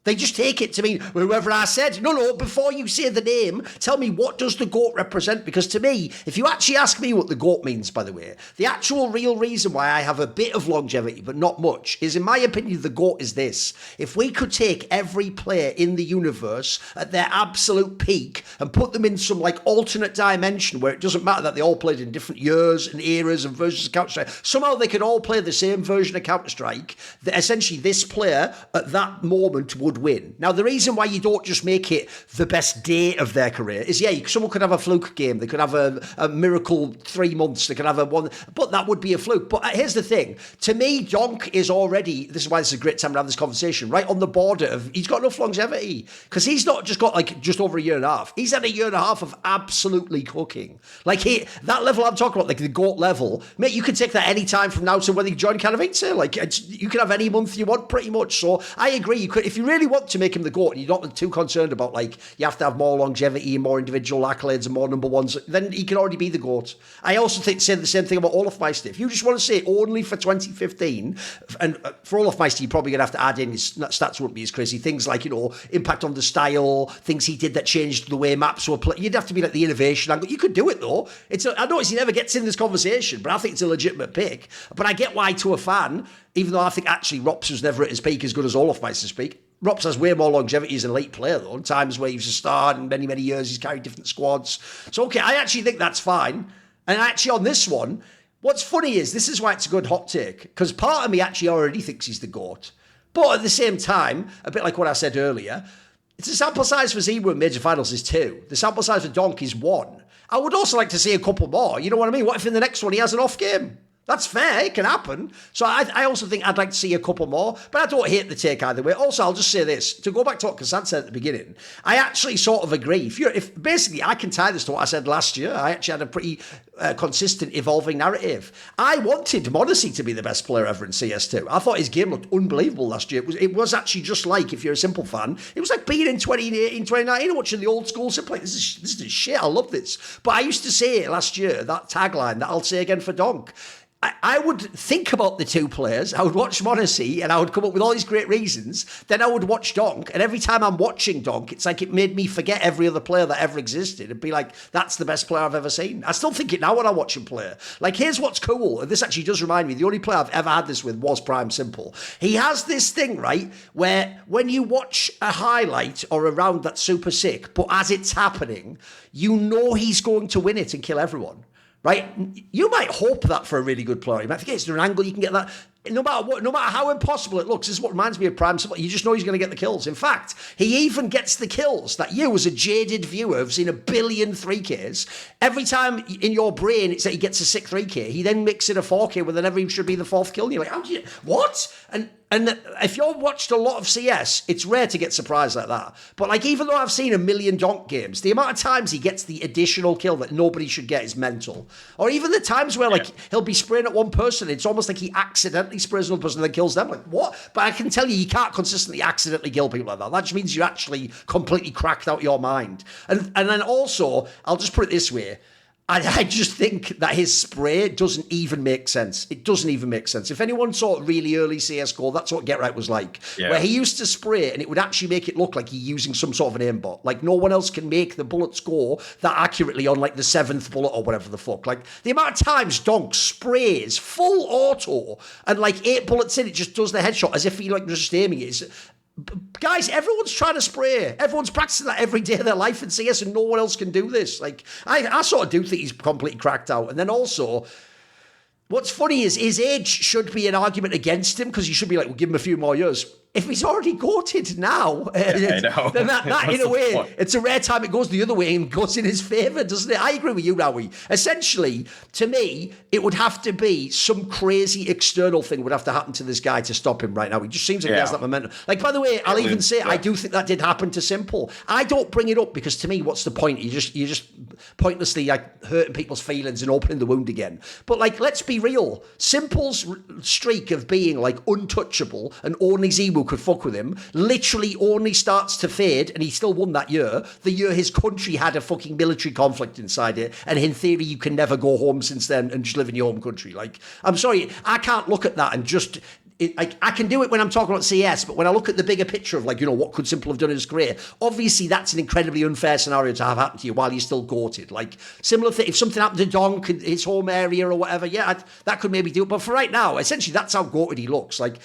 They just take it to mean whoever I said. No, before you say the name, tell me, what does the GOAT represent? Because to me, if you actually ask me what the GOAT means, by the way, the actual real reason why I have a bit of longevity, but not much, is in my opinion, the GOAT is this. If we could take every player in the universe at their absolute peak and put them in some like alternate dimension where it doesn't matter that they all played in different years and eras and versions of Counter-Strike, somehow they could all play the same version of Counter-Strike, that essentially this player at that moment would win. Now, the reason why you don't just make it the best day of their career is, someone could have a fluke game. They could have a miracle 3 months. They could have a one, but that would be a fluke. But here's the thing. To me, Donk is already, this is why this is a great time to have this conversation, right on the border of, he's got enough longevity. Because he's not just got like just over a year and a half. He's had a year and a half of absolutely cooking. Like that level I'm talking about, like the GOAT level, mate, you could take that any time from now to whether you join CacaNito. Like, you can have any month you want pretty much. So I agree. You could, if you really want to make him the GOAT and you're not too concerned about like you have to have more longevity and more individual accolades and more number ones, then he can already be the GOAT. I also say the same thing about Olaf Meister. If you just want to say only for 2015, and for Olaf Meister you're probably going to have to add in his stats wouldn't be as crazy, things like impact on the style, things he did that changed the way maps were played. You'd have to be like the innovation angle. You could do it though. I notice he never gets in this conversation, but I think it's a legitimate pick. But I get why to a fan, even though I think actually Rops was never at his peak as good as Olaf Meister's peak. Rops has way more longevity as an elite player, though. In times where he was a star and many, many years he's carried different squads. So, okay, I actually think that's fine. And actually on this one, what's funny is, this is why it's a good hot take, because part of me actually already thinks he's the GOAT. But at the same time, a bit like what I said earlier, It's the sample size for ZywOo in major finals is 2. The sample size for DONK is 1. I would also like to see a couple more. You know what I mean? What if in the next one he has an off game? That's fair. It can happen. So I also think I'd like to see a couple more, but I don't hate the take either way. Also, I'll just say this. To go back to what kassad said at the beginning, I actually sort of agree. If basically I can tie this to what I said last year, I actually had a pretty consistent evolving narrative. I wanted Mauisnake to be the best player ever in CS2. I thought his game looked unbelievable last year. It was actually just like, if you're a simple fan, it was like being in 2018, 2019, watching the old school simple. Like, this is shit. I love this. But I used to say last year, that tagline that I'll say again for DONK, I would think about the two players. I would watch Mauisnake and I would come up with all these great reasons. Then I would watch DONK. And every time I'm watching DONK, it's like it made me forget every other player that ever existed and be like, that's the best player I've ever seen. I still think it now when I watch him play. Like, here's what's cool. And this actually does remind me, the only player I've ever had this with was Prime Simple. He has this thing, right, where when you watch a highlight or a round that's super sick, but as it's happening, you know he's going to win it and kill everyone. Right? You might hope that for a really good player. You might think, is there an angle you can get that? No matter what, no matter how impossible it looks, this is what reminds me of Prime Simple. You just know he's going to get the kills. In fact, he even gets the kills that you, as a jaded viewer, have seen a billion 3Ks. Every time in your brain it's that he gets a sick 3K, he then mixes in a 4K where then every should be the 4th kill. And you're like, how do you, what? And if you've watched a lot of CS, it's rare to get surprised like that. But like, even though I've seen a million DONK games, the amount of times he gets the additional kill that nobody should get is mental. Or even the times where like he'll be spraying at one person, it's almost like he accidentally sprays another person and then kills them. Like, what? But I can tell you can't consistently accidentally kill people like that. That just means you're actually completely cracked out your mind. And then also, I'll just put it this way. I just think that his spray doesn't even make sense. It doesn't even make sense. If anyone saw really early CSGO, that's what Get Right was like. Yeah. Where he used to spray and it would actually make it look like he's using some sort of an aimbot. Like, no one else can make the bullets go that accurately on like the 7th bullet or whatever the fuck. Like, the amount of times DONK sprays full auto and like 8 bullets in, it just does the headshot as if he like was just aiming it. Guys, everyone's trying to spray. Everyone's practicing that every day of their life in CS, and no one else can do this. Like, I sort of do think he's completely cracked out. And then also, what's funny is his age should be an argument against him, because you should be like, we'll give him a few more years. If he's already GOATed now, I know. Then that in a way, point? It's a rare time it goes the other way and goes in his favour, doesn't it? I agree with you, Rowie. Essentially, to me, it would have to be some crazy external thing would have to happen to this guy to stop him right now. He just seems like he has that momentum. Like, by the way, I'll even say, I do think that did happen to Simple. I don't bring it up because to me, what's the point? You're just pointlessly like hurting people's feelings and opening the wound again. But like, let's be real. Simple's streak of being like untouchable and only ZywOo could fuck with him literally only starts to fade, and he still won that year, the year his country had a fucking military conflict inside it, and in theory you can never go home since then and just live in your home country. Like, I'm sorry, I can't look at that and just I can do it when I'm talking about CS, but when I look at the bigger picture of like, you know, what could Simple have done in his career, obviously that's an incredibly unfair scenario to have happen to you while you're still GOATed. Like, similar thing, if something happened to DONK in his home area or whatever, that could maybe do it. But for right now, essentially that's how GOATed he looks. Like,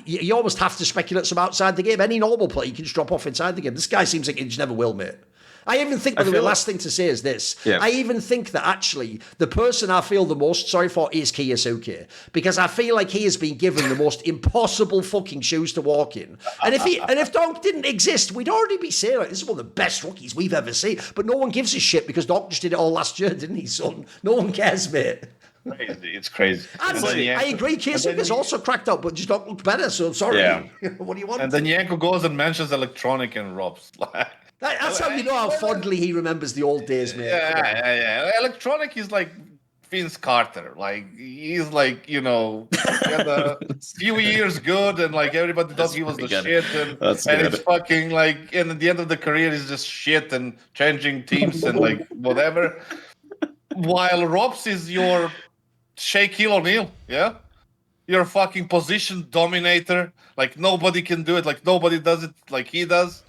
you almost have to speculate some outside the game. Any normal player, you can just drop off inside the game. This guy seems like he just never will, mate. I even think, by the way, last thing to say is this. Yeah. I even think that actually the person I feel the most sorry for is Keisuke, because I feel like he has been given the most impossible fucking shoes to walk in. And if DONK didn't exist, we'd already be saying like, this is one of the best rookies we've ever seen. But no one gives a shit because DONK just did it all last year, didn't he, son? No one cares, mate. It's crazy. I agree. Keisuke is also cracked out, but just don't look better. So sorry. Yeah. What do you want? And then Yanko goes and mentions Electronic and Robs. That's how you know how fondly he remembers the old days, mate. Yeah. Electronic is like Vince Carter. Like, he's like, you know, had a few years good, and like everybody thought he was the shit, and it's fucking like, and at the end of the career, he's just shit and changing teams and like whatever. While Robs is your Shaquille O'Neal, yeah? You're a fucking position dominator. Like, nobody can do it. Like, nobody does it like he does.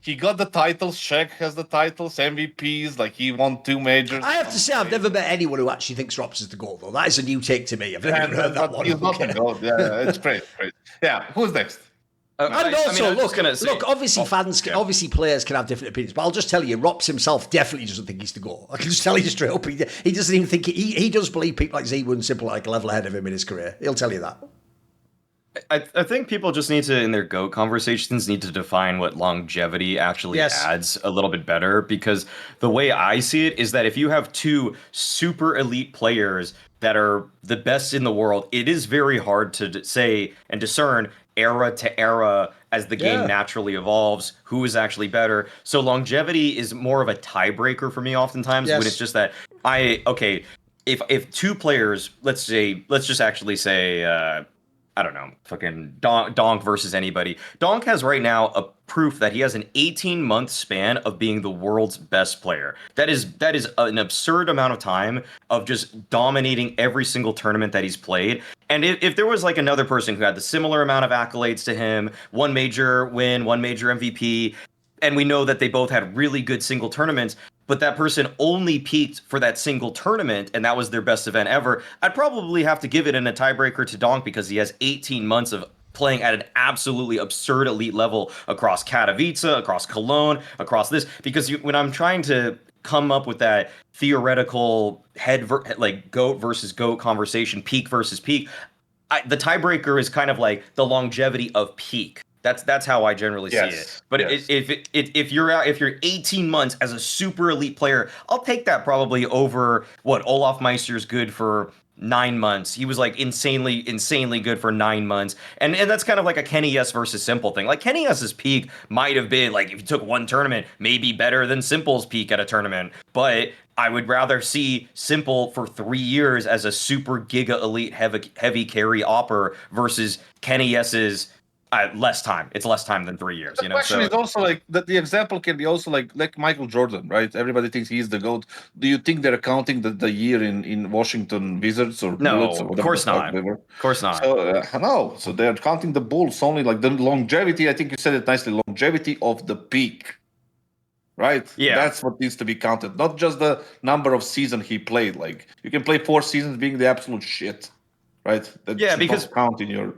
He got the titles. Shaq has the titles, MVPs. Like, he won 2 majors. I have to say, I've never met anyone who actually thinks Robs is the GOAT, though. That is a new take to me. I've never heard that one. He's not the GOAT. Yeah, it's crazy. Yeah, who's next? And also, look. Obviously, players can have different opinions, but I'll just tell you, Robs himself definitely doesn't think he's the GOAT. I can just tell you straight up, he doesn't even think he does believe people like ZywOo and Simple are like a level ahead of him in his career. He'll tell you that. I think people just need to, in their GOAT conversations, need to define what longevity actually adds a little bit better. Because the way I see it is that if you have two super elite players that are the best in the world, it is very hard to say and discern era to era as the game naturally evolves who is actually better. So longevity is more of a tiebreaker for me oftentimes when it's just that if two players, let's just actually say I don't know, fucking Donk versus anybody. Donk has right now a proof that he has an 18-month span of being the world's best player. That is an absurd amount of time of just dominating every single tournament that he's played. And if there was like another person who had the similar amount of accolades to him, one major win, one major MVP, and we know that they both had really good single tournaments, but that person only peaked for that single tournament, and that was their best event ever, I'd probably have to give it in a tiebreaker to Donk because he has 18 months of playing at an absolutely absurd elite level across Katowice, across Cologne, across this. Because when I'm trying to come up with that theoretical like GOAT versus GOAT conversation, peak versus peak, the tiebreaker is kind of like the longevity of peak. That's how I generally see it. But if you're 18 months as a super elite player, I'll take that probably over what Olaf Meister's good for 9 months. He was like insanely good for 9 months. And that's kind of like a Kenny S versus Simple thing. Like Kenny S's peak might have been like, if you took one tournament, maybe better than Simple's peak at a tournament. But I would rather see Simple for 3 years as a super giga elite heavy carry opper versus Kenny S's less time. It's less time than 3 years. The question is also like the example can be also like Michael Jordan, right? Everybody thinks he's the GOAT. Do you think they're counting the year in Washington Wizards or Bullets or of course not. Of course not. So no, so they're counting the Bulls only, like the longevity. I think you said it nicely. Longevity of the peak, right? Yeah, that's what needs to be counted, not just the number of seasons he played. Like you can play 4 seasons being the absolute shit, right? That because count in your.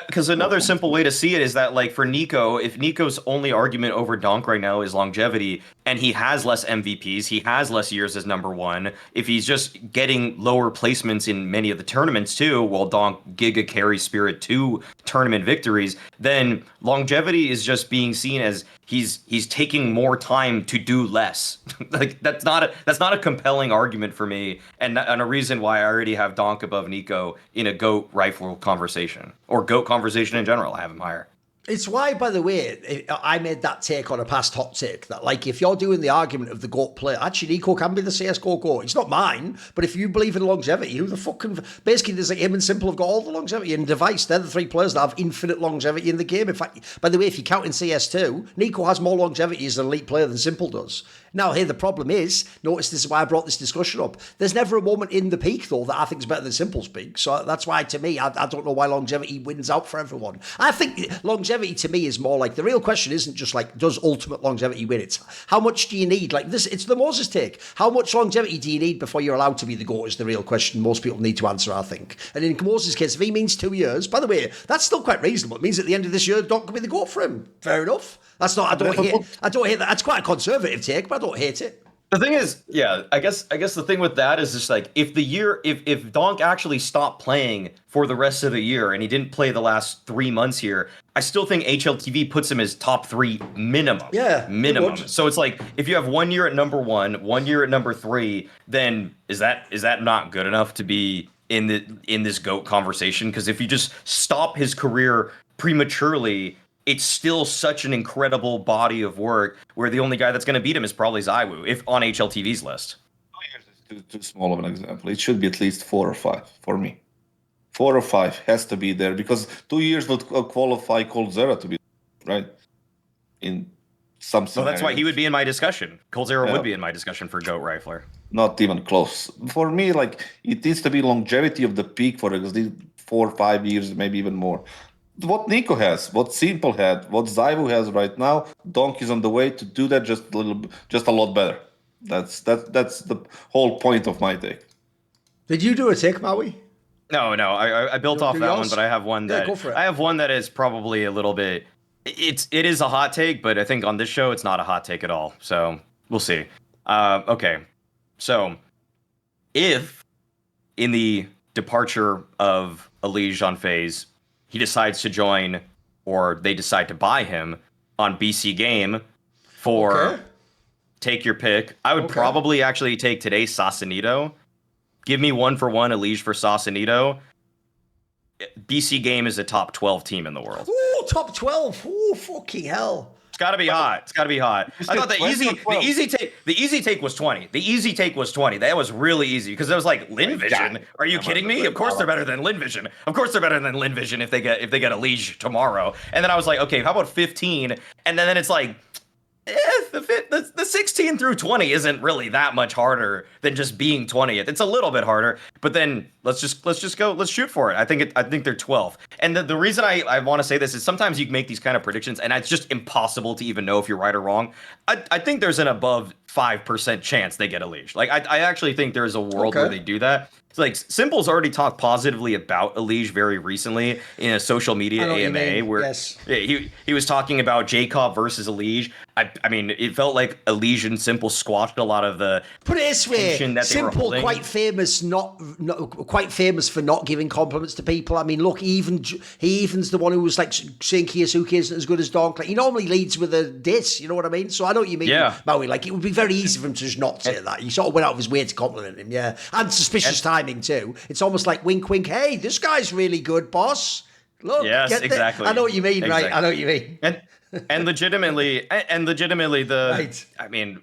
Because another simple way to see it is that, like, for Nico, if Nico's only argument over Donk right now is longevity, and he has less MVPs, he has less years as number one, if he's just getting lower placements in many of the tournaments too, while Donk giga carry Spirit 2 tournament victories, then longevity is just being seen as he's taking more time to do less. Like that's not a compelling argument for me, and a reason why I already have Donk above Nico in a GOAT rifle conversation or GOAT conversation in general. I have him higher. It's why, by the way, I made that take on a past hot take that, like, if you're doing the argument of the GOAT player, actually Nico can be the CSGO GOAT. It's not mine, but if you believe in longevity, who the fuck can... Basically, there's like him and Simple have got all the longevity, and Device, they're the 3 players that have infinite longevity in the game. In fact, by the way, if you count in CS2, Nico has more longevity as an elite player than Simple does. Now, here, the problem is, notice this is why I brought this discussion up, there's never a moment in the peak, though, that I think is better than Simple's peak. So that's why, to me, I don't know why longevity wins out for everyone. I think longevity, to me, is more like, the real question isn't just like, does ultimate longevity win? It's how much do you need? Like this, it's the Moses take. How much longevity do you need before you're allowed to be the GOAT is the real question most people need to answer, I think. And in Moses' case, if he means 2 years, by the way, that's still quite reasonable. It means at the end of this year, Donk can be the GOAT for him. Fair enough. That's not, I don't hate that. That's quite a conservative take, but I don't hate it. The thing is, yeah, I guess the thing with that is just like, if Donk actually stopped playing for the rest of the year and he didn't play the last 3 months here, I still think HLTV puts him as top 3 minimum. Yeah, minimum. So it's like, if you have 1 year at number 1, 1 year at number 3, then is that not good enough to be in this GOAT conversation? Because if you just stop his career prematurely, it's still such an incredible body of work where the only guy that's going to beat him is probably ZywOo, if on HLTV's list. 2 years is too small of an example. It should be at least 4 or 5 for me. 4 or 5 has to be there because 2 years would qualify coldzera to be, right? In some scenarios. So that's why he would be in my discussion. coldzera would be in my discussion for GOAT Rifler. Not even close. For me, like, it needs to be longevity of the peak for at least 4 or 5 years, maybe even more. What Nico has, what Simple had, what ZywOo has right now, Donk is on the way to do that just a lot better. That's the whole point of my take. Did you do a take, Maui? No, I built off that one, but I have one that go for it. I have one that is probably a little bit. It is a hot take, but I think on this show it's not a hot take at all. So we'll see. Okay, so if in the departure of EliGE on FaZe, he decides to join, or they decide to buy him on BC.Game for take your pick. I would probably actually take today's CacaNito. Give me 1-for-1 EliGE for CacaNito. BC.Game is a top 12 team in the world. Ooh, top 12. Ooh, fucking hell. It's got to be hot. It's got to be hot. I thought the easy take was 20. The easy take was 20. That was really easy because it was like LinVision. Are you kidding me? Of course they're better than LinVision. Of course they're better than LinVision if they get EliGE tomorrow. And then I was like, okay, how about 15? And then it's like, the 16 through 20 isn't really that much harder than just being 20th. It's a little bit harder, but then let's just go. Let's shoot for it. I think they're 12th. And the reason I want to say this is sometimes you make these kind of predictions, and it's just impossible to even know if you're right or wrong. I think there's an above 5% chance they get EliGE. Like I actually think there's a world where they do that. It's like Simple's already talked positively about EliGE very recently in a social media AMA where he was talking about Jacob versus EliGE. I mean, it felt like EliGE and Simple squashed a lot of the put it this way. That Simple quite famous for not giving compliments to people. I mean, look, even's the one who was like saying Kiyosuke isn't as good as DONK. Like he normally leads with a diss. You know what I mean? So I know what you mean, Maui. Like it would be very easy for him to just not say that. He sort of went out of his way to compliment him. Yeah, and suspicious timing too. It's almost like wink, wink. Hey, this guy's really good, boss. Look, exactly. I know what you mean, right? I know what you mean. And legitimately, the I mean,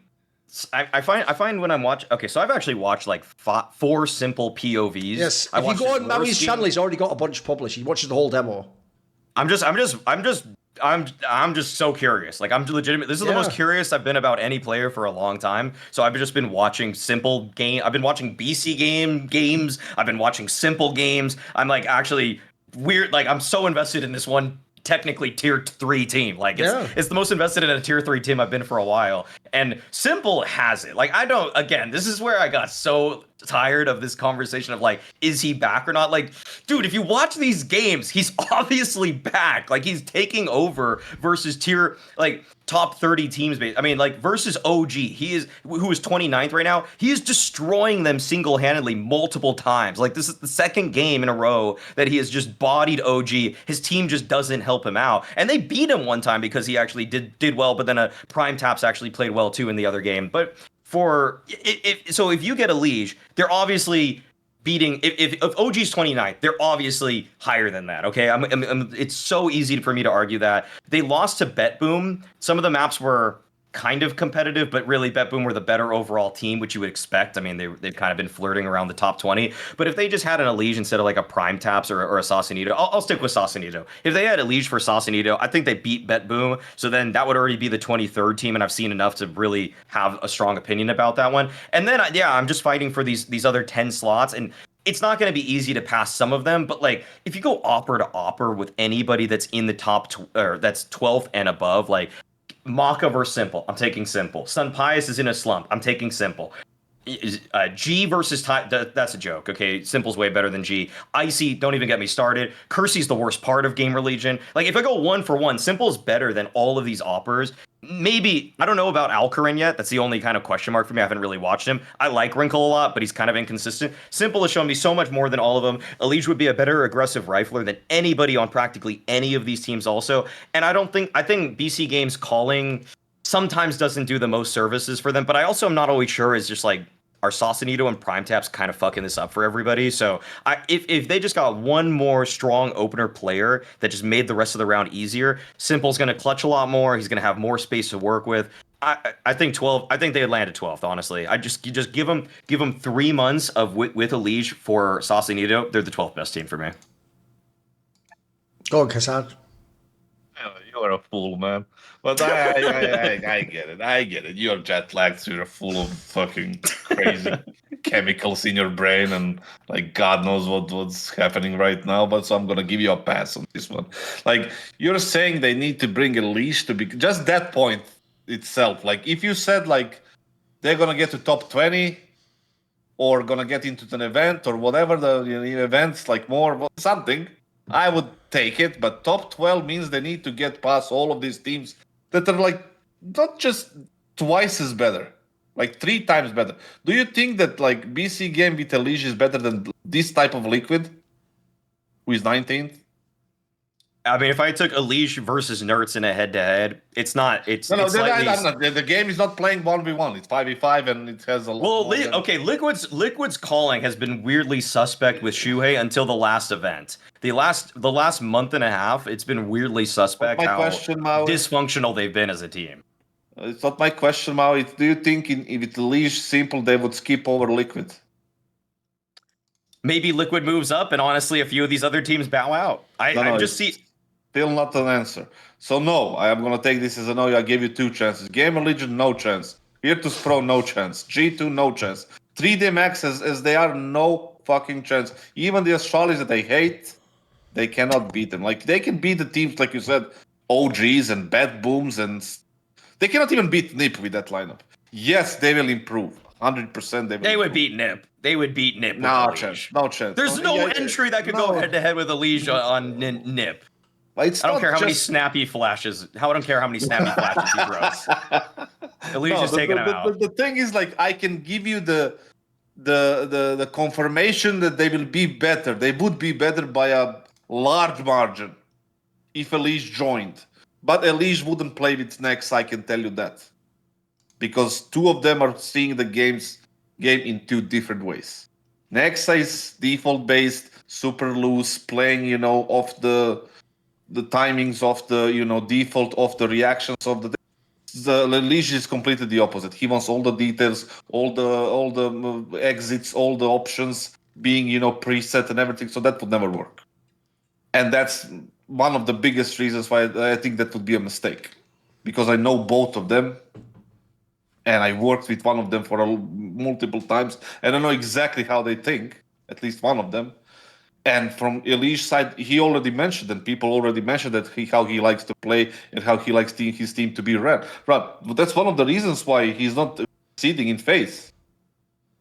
I find when I'm watching. Okay, so I've actually watched like 4 Simple POVs. Yes, if you go on Maui's channel, he's already got a bunch published. He watches the whole demo. I'm just so curious. Like I'm legitimate. This is the most curious I've been about any player for a long time. So I've just been watching Simple game. I've been watching BC.Game games. I've been watching Simple games. I'm like actually weird. Like I'm so invested in this one. Technically tier 3 team. Like it's the most invested in a tier 3 team I've been for a while. And Simple has it. Like again, this is where I got so tired of this conversation of like, is he back or not? Like, dude, if you watch these games, he's obviously back. Like he's taking over versus tier like top 30 teams. I mean, like versus OG, who is 29th right now. He is destroying them single-handedly multiple times. Like this is the second game in a row that he has just bodied OG. His team just doesn't help him out. And they beat him one time because he actually did well, but then a Prime Taps actually played well too in the other game. But so if you get EliGE, they're obviously beating. If OG's 29th, they're obviously higher than that. Okay, it's so easy for me to argue that they lost to BetBoom. Some of the maps were kind of competitive, but really BetBoom were the better overall team, which you would expect. I mean, they've kind of been flirting around the top 20. But if they just had an EliGE instead of like a Prime Taps or a CacaNito, I'll stick with CacaNito. If they had EliGE for CacaNito, I think they beat BetBoom. So then that would already be the 23rd team, and I've seen enough to really have a strong opinion about that one. And then, I'm just fighting for these other 10 slots, and it's not going to be easy to pass some of them, but like if you go opera to opera with anybody that's in the top or that's 12th and above, like Maka versus Simple, I'm taking Simple. Sun Pius is in a slump, I'm taking Simple. G versus that's a joke. Okay, Simple's way better than G. Icy, don't even get me started. Kersey's the worst part of Gamer Legion. Like if I go 1-for-1, Simple's better than all of these operas. Maybe I don't know about Alcarin yet. That's the only kind of question mark for me. I haven't really watched him. I like Wrinkle a lot, but he's kind of inconsistent. Simple has shown me so much more than all of them. EliGE would be a better aggressive rifler than anybody on practically any of these teams also. And I think BC.Game's calling sometimes doesn't do the most services for them, but I also am not always sure is just like, are CacaNito and Prime Taps kind of fucking this up for everybody? So if they just got one more strong opener player that just made the rest of the round easier, Simple's going to clutch a lot more. He's going to have more space to work with. I think 12. I think they landed 12th. Honestly, you just give them 3 months of with EliGE for CacaNito. They're the 12th best team for me. Go on, Kassad. You're a fool, man. But I get it. I get it. You're jet lagged, so you're full of fucking crazy chemicals in your brain, and like God knows what's happening right now. But so I'm gonna give you a pass on this one. Like you're saying, they need to bring EliGE to be just that point itself. Like if you said like they're gonna get to top 20 or gonna get into an event or whatever the events like more something, I would take it. But top 12 means they need to get past all of these teams that are like not just twice as better, like 3 times better. Do you think that like BC.Game with EliGE is better than this type of Liquid, who is 19th? I mean, if I took EliGE versus Nerds in a head-to-head, it's not. It's No, it's slightly... I'm not. The game is not playing 1v1. It's 5v5, and it has a lot. Well, okay, Liquid's calling has been weirdly suspect with Shuhei until the last event. The last month and a half, it's been weirdly suspect how dysfunctional they've been as a team. It's not my question, Mao. Do you think if it's EliGE simple, they would skip over Liquid? Maybe Liquid moves up, and honestly, a few of these other teams bow out. I just see. Still not an answer. So no, I am going to take this as a no. I gave you 2 chances. Gamer Legion, no chance. Virtus Pro, no chance. G2, no chance. 3D Max, as they are, no fucking chance. Even the Astralis that I hate, they cannot beat them. Like, they can beat the teams, like you said, OGs and Bad Booms, and they cannot even beat NiP with that lineup. Yes, they will improve. 100% they would beat NiP. They would beat NiP. No chance. No chance. There's no entry that could go head-to-head with EliGE on NiP. I don't care how many snappy flashes. I don't care how many snappy flashes he throws. EliGE is taking him out. The thing is, like, I can give you the confirmation that they will be better. They would be better by a large margin if EliGE joined. But EliGE wouldn't play with Nex, I can tell you that. Because 2 of them are seeing the game in 2 different ways. Nexa is default based, super loose, playing, off the timings of the, default of the reactions of the EliGE is completely the opposite. He wants all the details, all the exits, all the options being, preset and everything. So that would never work. And that's one of the biggest reasons why I think that would be a mistake. Because I know both of them. And I worked with one of them for multiple times. And I know exactly how they think, at least one of them. And from EliGE's side, he already mentioned, and people already mentioned that how he likes to play and how he likes his team to be ran. But that's one of the reasons why he's not succeeding in FaZe.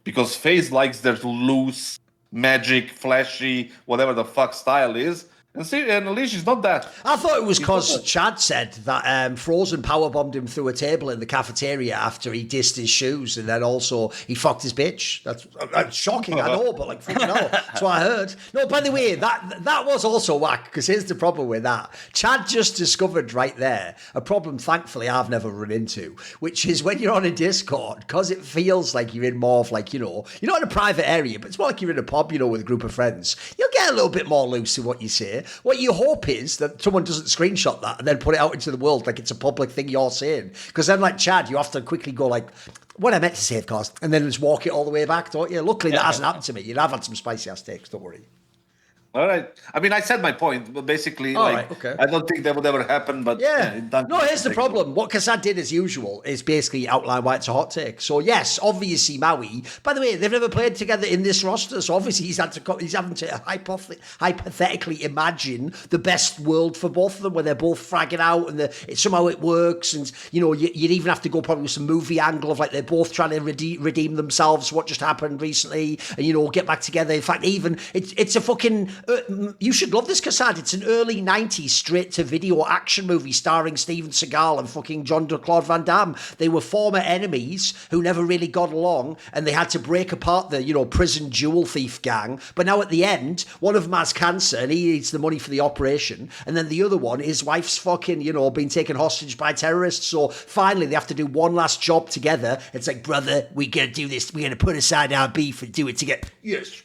Because FaZe likes their loose, magic, flashy, whatever the fuck style is. And EliGE is not that. I thought it was because Chad said that Frozen powerbombed him through a table in the cafeteria after he dissed his shoes, and then also he fucked his bitch. That's shocking, I know, but like, fucking hell. That's what I heard. No, by the way, that was also whack, because here's the problem with that. Chad just discovered right there a problem, thankfully, I've never run into, which is when you're on a Discord, because it feels like you're in more of like, you're not in a private area, but it's more like you're in a pub, with a group of friends. You'll get a little bit more loose in what you say. What you hope is that someone doesn't screenshot that and then put it out into the world like it's a public thing you're saying. Because then, like Chad, you have to quickly go like, what I meant to say, of course, and then just walk it all the way back, don't you? Luckily, that hasn't happened to me. I've had some spicy ass takes, don't worry. All right. I mean, I said my point, but basically, okay. I don't think that would ever happen. But no, here's the problem. What Kassad did as usual is basically outline why it's a hot take. So yes, obviously Maui. By the way, they've never played together in this roster, so obviously he's having to hypothetically imagine the best world for both of them, where they're both fragging out and somehow it works. And you'd even have to go probably with some movie angle of like they're both trying to redeem themselves. What just happened recently, and get back together. In fact, even it's a fucking. You should love this, Kassad. It's an early 90s straight-to-video action movie starring Steven Seagal and fucking Jean-Claude Van Damme. They were former enemies who never really got along, and they had to break apart the, prison jewel thief gang. But now at the end, one of them has cancer, and he needs the money for the operation, and then the other one, his wife's fucking, being taken hostage by terrorists. So finally, they have to do one last job together. It's like, brother, we're going to do this. We're going to put aside our beef and do it together. Yes.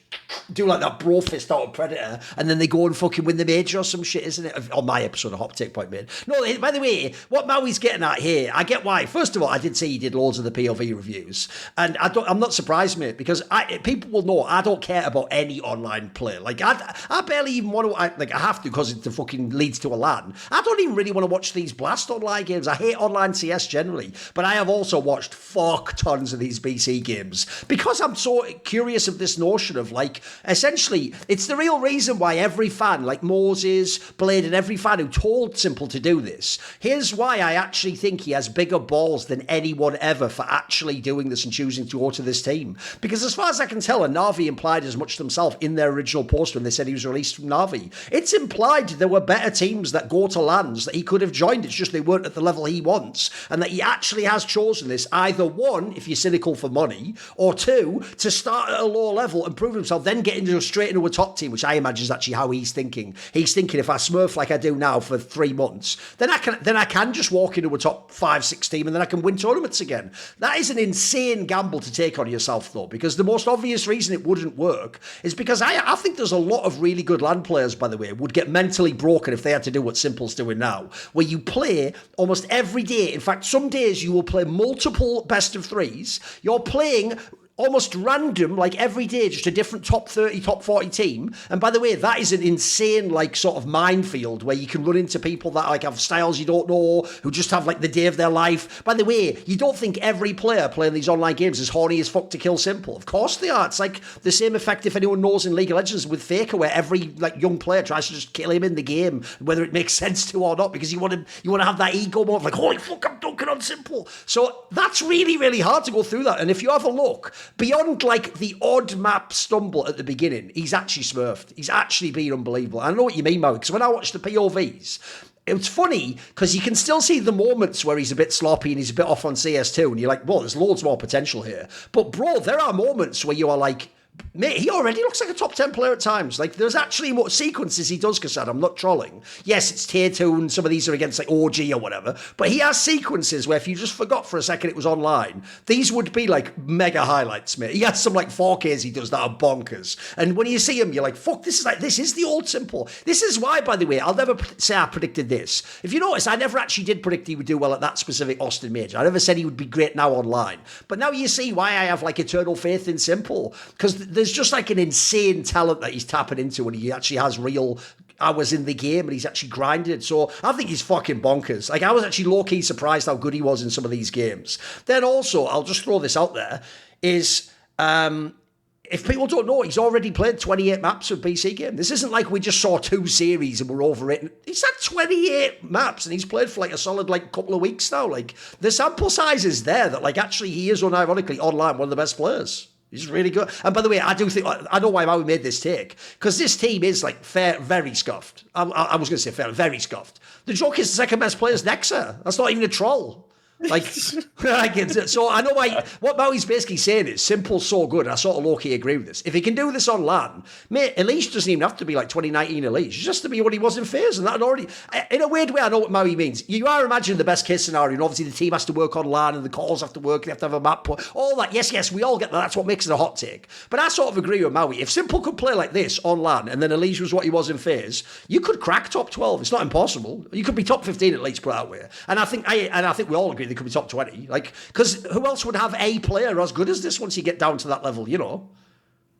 Do like that bro fist out of Predator, and then they go and fucking win the major or some shit, isn't it? On my episode of Hot Take Point made. No, by the way, what Maui's getting at here, I get why. First of all, I did say he did loads of the POV reviews, and I'm not surprised, mate, because people will know I don't care about any online play. Like I barely even want to. I have to because it fucking leads to a LAN. I don't even really want to watch these Blast online games. I hate online CS generally, but I have also watched fuck tons of these BC games because I'm so curious of this notion of like. Essentially, it's the real reason why every fan, like Moses, Blade, and every fan who told Simple to do this, here's why I actually think he has bigger balls than anyone ever for actually doing this and choosing to go to this team. Because as far as I can tell, and Na'Vi implied as much themselves in their original post when they said he was released from Na'Vi, it's implied there were better teams that go to LANs that he could have joined. It's just they weren't at the level he wants, and that he actually has chosen this either one, if you're cynical for money, or two, to start at a lower level and prove himself. I'll then get straight into a top team, which I imagine is actually how he's thinking. He's thinking if I smurf like I do now for 3 months, then I can just walk into a top 5-6 team and then I can win tournaments again. That is an insane gamble to take on yourself, though, because the most obvious reason it wouldn't work is because I think there's a lot of really good LAN players, by the way, would get mentally broken if they had to do what Simple's doing now, where you play almost every day. In fact, some days you will play multiple best of threes. You're playing almost random, like every day, just a different top 30, top 40 team. And by the way, that is an insane, like, sort of minefield where you can run into people that, like, have styles you don't know, who just have, like, the day of their life. By the way, you don't think every player playing these online games is horny as fuck to kill Simple. Of course they are. It's like the same effect, if anyone knows, in League of Legends with Faker, where every, like, young player tries to just kill him in the game, whether it makes sense to or not, because you want to have that ego moment, like, holy fuck, I'm dunking on Simple. So that's really, really hard to go through that. And if you have a look, beyond like the odd map stumble at the beginning, he's actually smurfed. He's actually been unbelievable. I know what you mean, Maui, because when I watch the POVs, it's funny because you can still see the moments where he's a bit sloppy and he's a bit off on CS2, and you're like, well, there's loads more potential here. But bro, there are moments where you are like, mate, he already looks like a top 10 player at times. Like, there's actually more sequences he does, Kassad. I'm not trolling. Yes, it's tier 2 and some of these are against like OG or whatever, but he has sequences where if you just forgot for a second it was online, these would be like mega highlights, mate. He has some like 4Ks he does that are bonkers. And when you see him, you're like, fuck, this is the old Simple. This is why, by the way, I'll never say I predicted this. If you notice, I never actually did predict he would do well at that specific Austin Major. I never said he would be great now online. But now you see why I have like eternal faith in Simple. Because there's just like an insane talent that he's tapping into when he actually has real hours in the game and he's actually grinded. So I think he's fucking bonkers. Like, I was actually low-key surprised how good he was in some of these games. Then also, I'll just throw this out there, is if people don't know, he's already played 28 maps with BC.Game. This isn't like we just saw 2 series and we're over it. He's had 28 maps and he's played for like a solid like couple of weeks now. Like, the sample size is there that like actually he is unironically online one of the best players. He's really good. And by the way, I know why Maui made this take, because this team is like very scuffed. I was going to say very scuffed. The joke is the second best player is Nexa. That's not even a troll. Like, so I know why. What Maui's basically saying is Simple's so good. I sort of low-key agree with this. If he can do this on LAN, mate, EliGE doesn't even have to be like 2019 EliGE. It's just to be what he was in FaZe, and that already. In a weird way, I know what Maui means. You are imagining the best case scenario, and obviously the team has to work on LAN, and the calls have to work. They have to have a map. All that. Yes, we all get that. That's what makes it a hot take. But I sort of agree with Maui. If Simple could play like this on LAN, and then EliGE was what he was in FaZe, you could crack top 12. It's not impossible. You could be top 15 at least, put it that way. And I think we all agree they could be top 20. Like, because who else would have a player as good as this once you get down to that level, you know?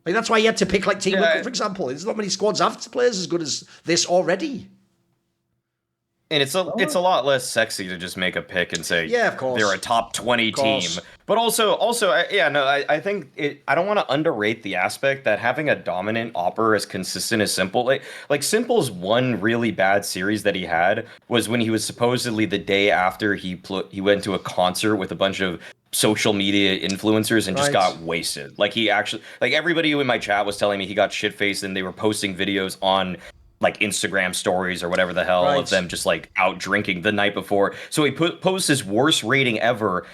Like, that's why you had to pick like Team Liquid, for example. There's not many squads have players as good as this already. And it's a lot less sexy to just make a pick and say, yeah, of course, they're a top 20 team. But I think I don't want to underrate the aspect that having a dominant opper as consistent as Simple, like Simple's one really bad series that he had was when he was supposedly the day after he went to a concert with a bunch of social media influencers and just got wasted. Like, he actually, like, everybody in my chat was telling me he got shit-faced and they were posting videos on like Instagram stories or whatever the hell of them just like out drinking the night before. So he posts his worst rating ever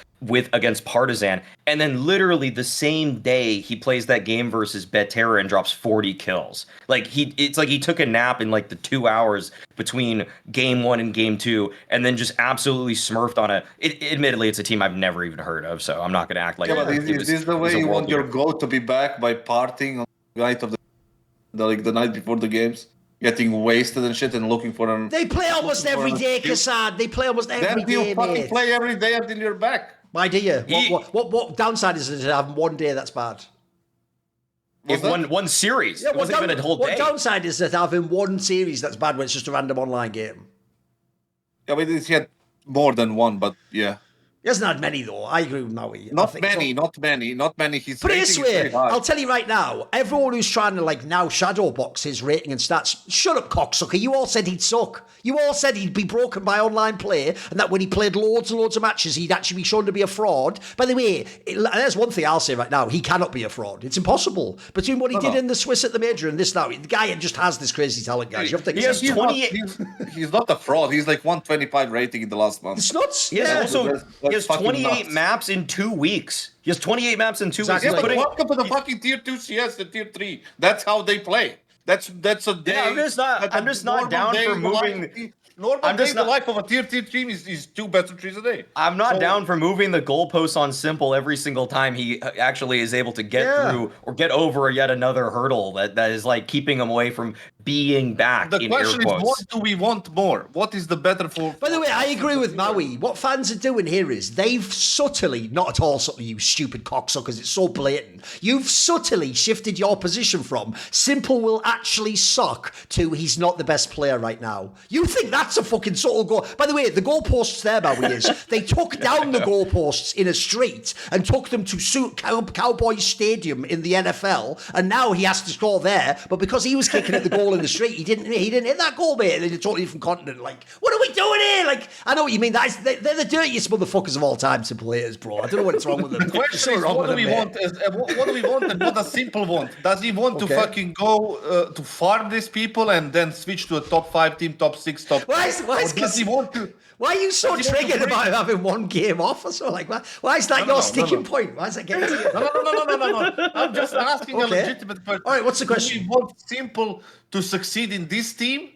against Partizan, and then literally the same day he plays that game versus Betera and drops 40 kills. Like, it's like he took a nap in like the 2 hours between game 1 and game 2, and then just absolutely smurfed on admittedly, it's a team I've never even heard of, so I'm not going to act like. Yeah, but is this the way you want your GOAT to be back, by partying on the night of the night before the games? Getting wasted and shit and looking for them. They play almost every day, Kassad. They play almost every day. Then you fucking play every day until you're back. My dear, what downside is it to have one day that's bad? If one series, it wasn't even a whole day. What downside is it having one series that's bad when it's just a random online game? Yeah, but he had more than one, but yeah. He hasn't had many, though. I agree with Maui. Not many. He's put it this way, I'll tell you right now, everyone who's trying to, like, now shadow box his rating and stats, shut up, cocksucker. You all said he'd suck. You all said he'd be broken by online play, and that when he played loads and loads of matches, he'd actually be shown to be a fraud. By the way, there's one thing I'll say right now. He cannot be a fraud. It's impossible. Between what he did in the Swiss at the Major and this now, the guy just has this crazy talent, guys. You have to he has 28. He's not a fraud. He's like 125 rating in the last month. It's nuts. Yes, also He has 28 maps in 2 weeks. He has 28 maps in 2 weeks. Yeah, but welcome to the fucking tier 2 CS and tier 3. That's how they play. That's a day. Yeah, I'm just not down for moving. The life of a tier 3 team is 2 best of 3s a day. I'm not down for moving the goalposts on simple every single time he actually is able to get through or get over yet another hurdle that is like keeping him away from being back. The question is, what do we want more? What is the better for? By the way, I agree with Maui. What fans are doing here is they've subtly, not at all subtly, you stupid cocksuckers, it's so blatant. You've subtly shifted your position from simple will actually suck to he's not the best player right now. You think that's a fucking subtle goal? By the way, the goalposts there, Maui, is they took down the goalposts in a street and took them to Cowboys Stadium in the NFL, and now he has to score there. But because he was kicking at the goal in the street, he didn't hit that goal, mate. In a totally different continent. Like, what are we doing here? Like, I know what you mean. They're the dirtiest motherfuckers of all time, simple haters, bro. I don't know what's wrong with them. The question is, what do we want? What do we want, and what does Simple want? Does he want to fucking go to farm these people and then switch to a top 5 team, top 6, top? Does he want to? Why are you so triggered about having one game off or so? Like, why is that your sticking point? Why is that getting to you? No. I'm just asking a legitimate question. All right, what's the question? Do we want Simple to succeed in this team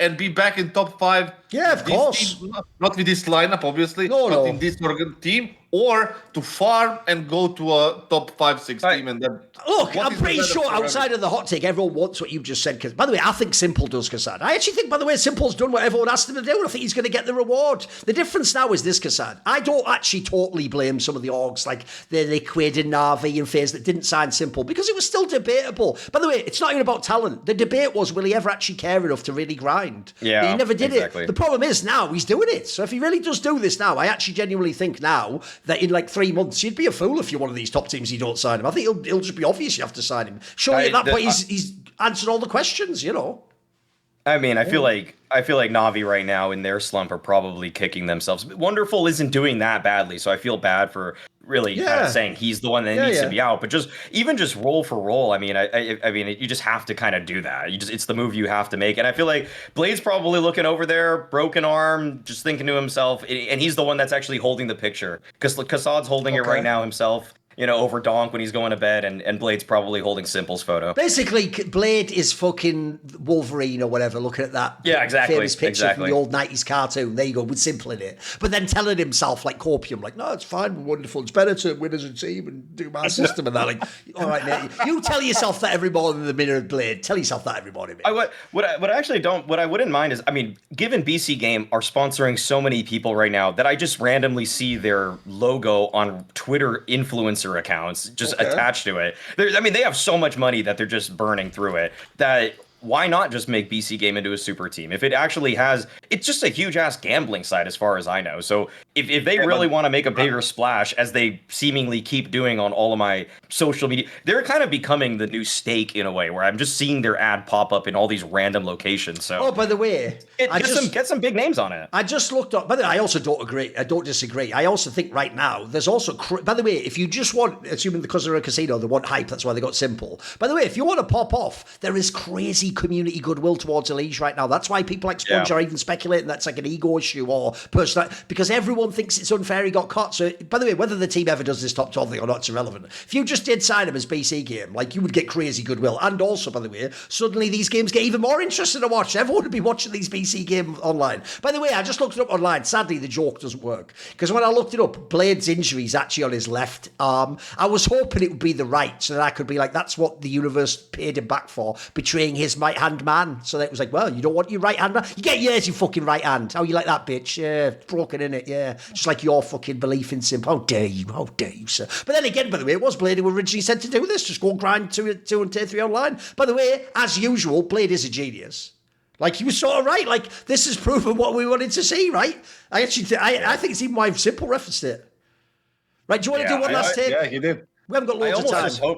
and be back in top 5? Yeah, of course. Team, not with this lineup, obviously, but in this team, or to farm and go to a top 5, 6 team and then. Look, I'm pretty sure outside of the hot take, everyone wants what you've just said. Because, by the way, I think Simple does Kassad. I actually think, by the way, Simple's done what everyone asked him to do, and I think he's going to get the reward. The difference now is this, Kassad. I don't actually totally blame some of the orgs like the Liquid and Na'Vi and FaZe that didn't sign Simple because it was still debatable. By the way, it's not even about talent. The debate was, will he ever actually care enough to really grind? Yeah, but he never did exactly. it. The problem is now he's doing it. So if he really does do this now, I actually genuinely think now that in like 3 months, you'd be a fool if you're one of these top teams you don't sign him. I think it'll just be obvious you have to sign him. Surely at that point he's answered all the questions, you know. I mean, I feel like Na'Vi right now in their slump are probably kicking themselves. Wonderful isn't doing that badly, so I feel bad for really kind of saying he's the one that needs to be out. But just roll for roll. I mean, I mean, you just have to kind of do that. It's the move you have to make. And I feel like Blade's probably looking over there, broken arm, just thinking to himself, and he's the one that's actually holding the picture because Kassad's holding it right now himself. You know, over Donk when he's going to bed, and Blade's probably holding Simple's photo. Basically, Blade is fucking Wolverine or whatever, looking at that famous picture from the old 90s cartoon. There you go, with Simple in it. But then telling himself, like Copium, like, no, it's fine, we're wonderful. It's better to win as a team and do my system and that. Like, all right, mate. You tell yourself that every morning in the mirror of Blade. Tell yourself that every morning, mate. What I wouldn't mind is, I mean, given BC.Game are sponsoring so many people right now that I just randomly see their logo on Twitter influencer accounts just attached to it. They have so much money that they're just burning through it that why not just make BC.Game into a super team? If it actually has, it's just a huge ass gambling site as far as I know. So if they really want to make a bigger splash, as they seemingly keep doing on all of my social media, they're kind of becoming the new Stake in a way, where I'm just seeing their ad pop up in all these random locations. So by the way, get some big names on it. I just looked up. By the way, I also don't agree. I don't disagree. I also think right now there's also. By the way, if you just want, assuming because they're a casino, they want hype. That's why they got Simple. By the way, if you want to pop off, there is crazy community goodwill towards EliGE right now. That's why people like Sponge are even speculating that's like an ego issue or personal, because everyone thinks it's unfair he got caught. So, by the way, whether the team ever does this top 12 thing or not, it's irrelevant. If you just did sign him as BC.Game, like, you would get crazy goodwill. And also, by the way, suddenly these games get even more interesting to watch. Everyone would be watching these BC.Game online. By the way, I just looked it up online. Sadly, the joke doesn't work. Because when I looked it up, Blade's injury is actually on his left arm. I was hoping it would be the right, so that I could be like, that's what the universe paid him back for, betraying his right-hand man. So that it was like, well, you don't want your right-hand man? You get yours, you fucking right hand. How you like that, bitch? Yeah, broken, innit? Yeah. Just like your fucking belief in Simple. How dare you, sir? But then again, by the way, it was Blade who originally said to do this. Just go and grind 2 and tier 3 online. By the way, as usual, Blade is a genius. Like, he was sort of right. Like, this has proven what we wanted to see, right? I actually I think it's even why Simple referenced it. Right, do you want to do one last take? Yeah, he did. We haven't got loads of time.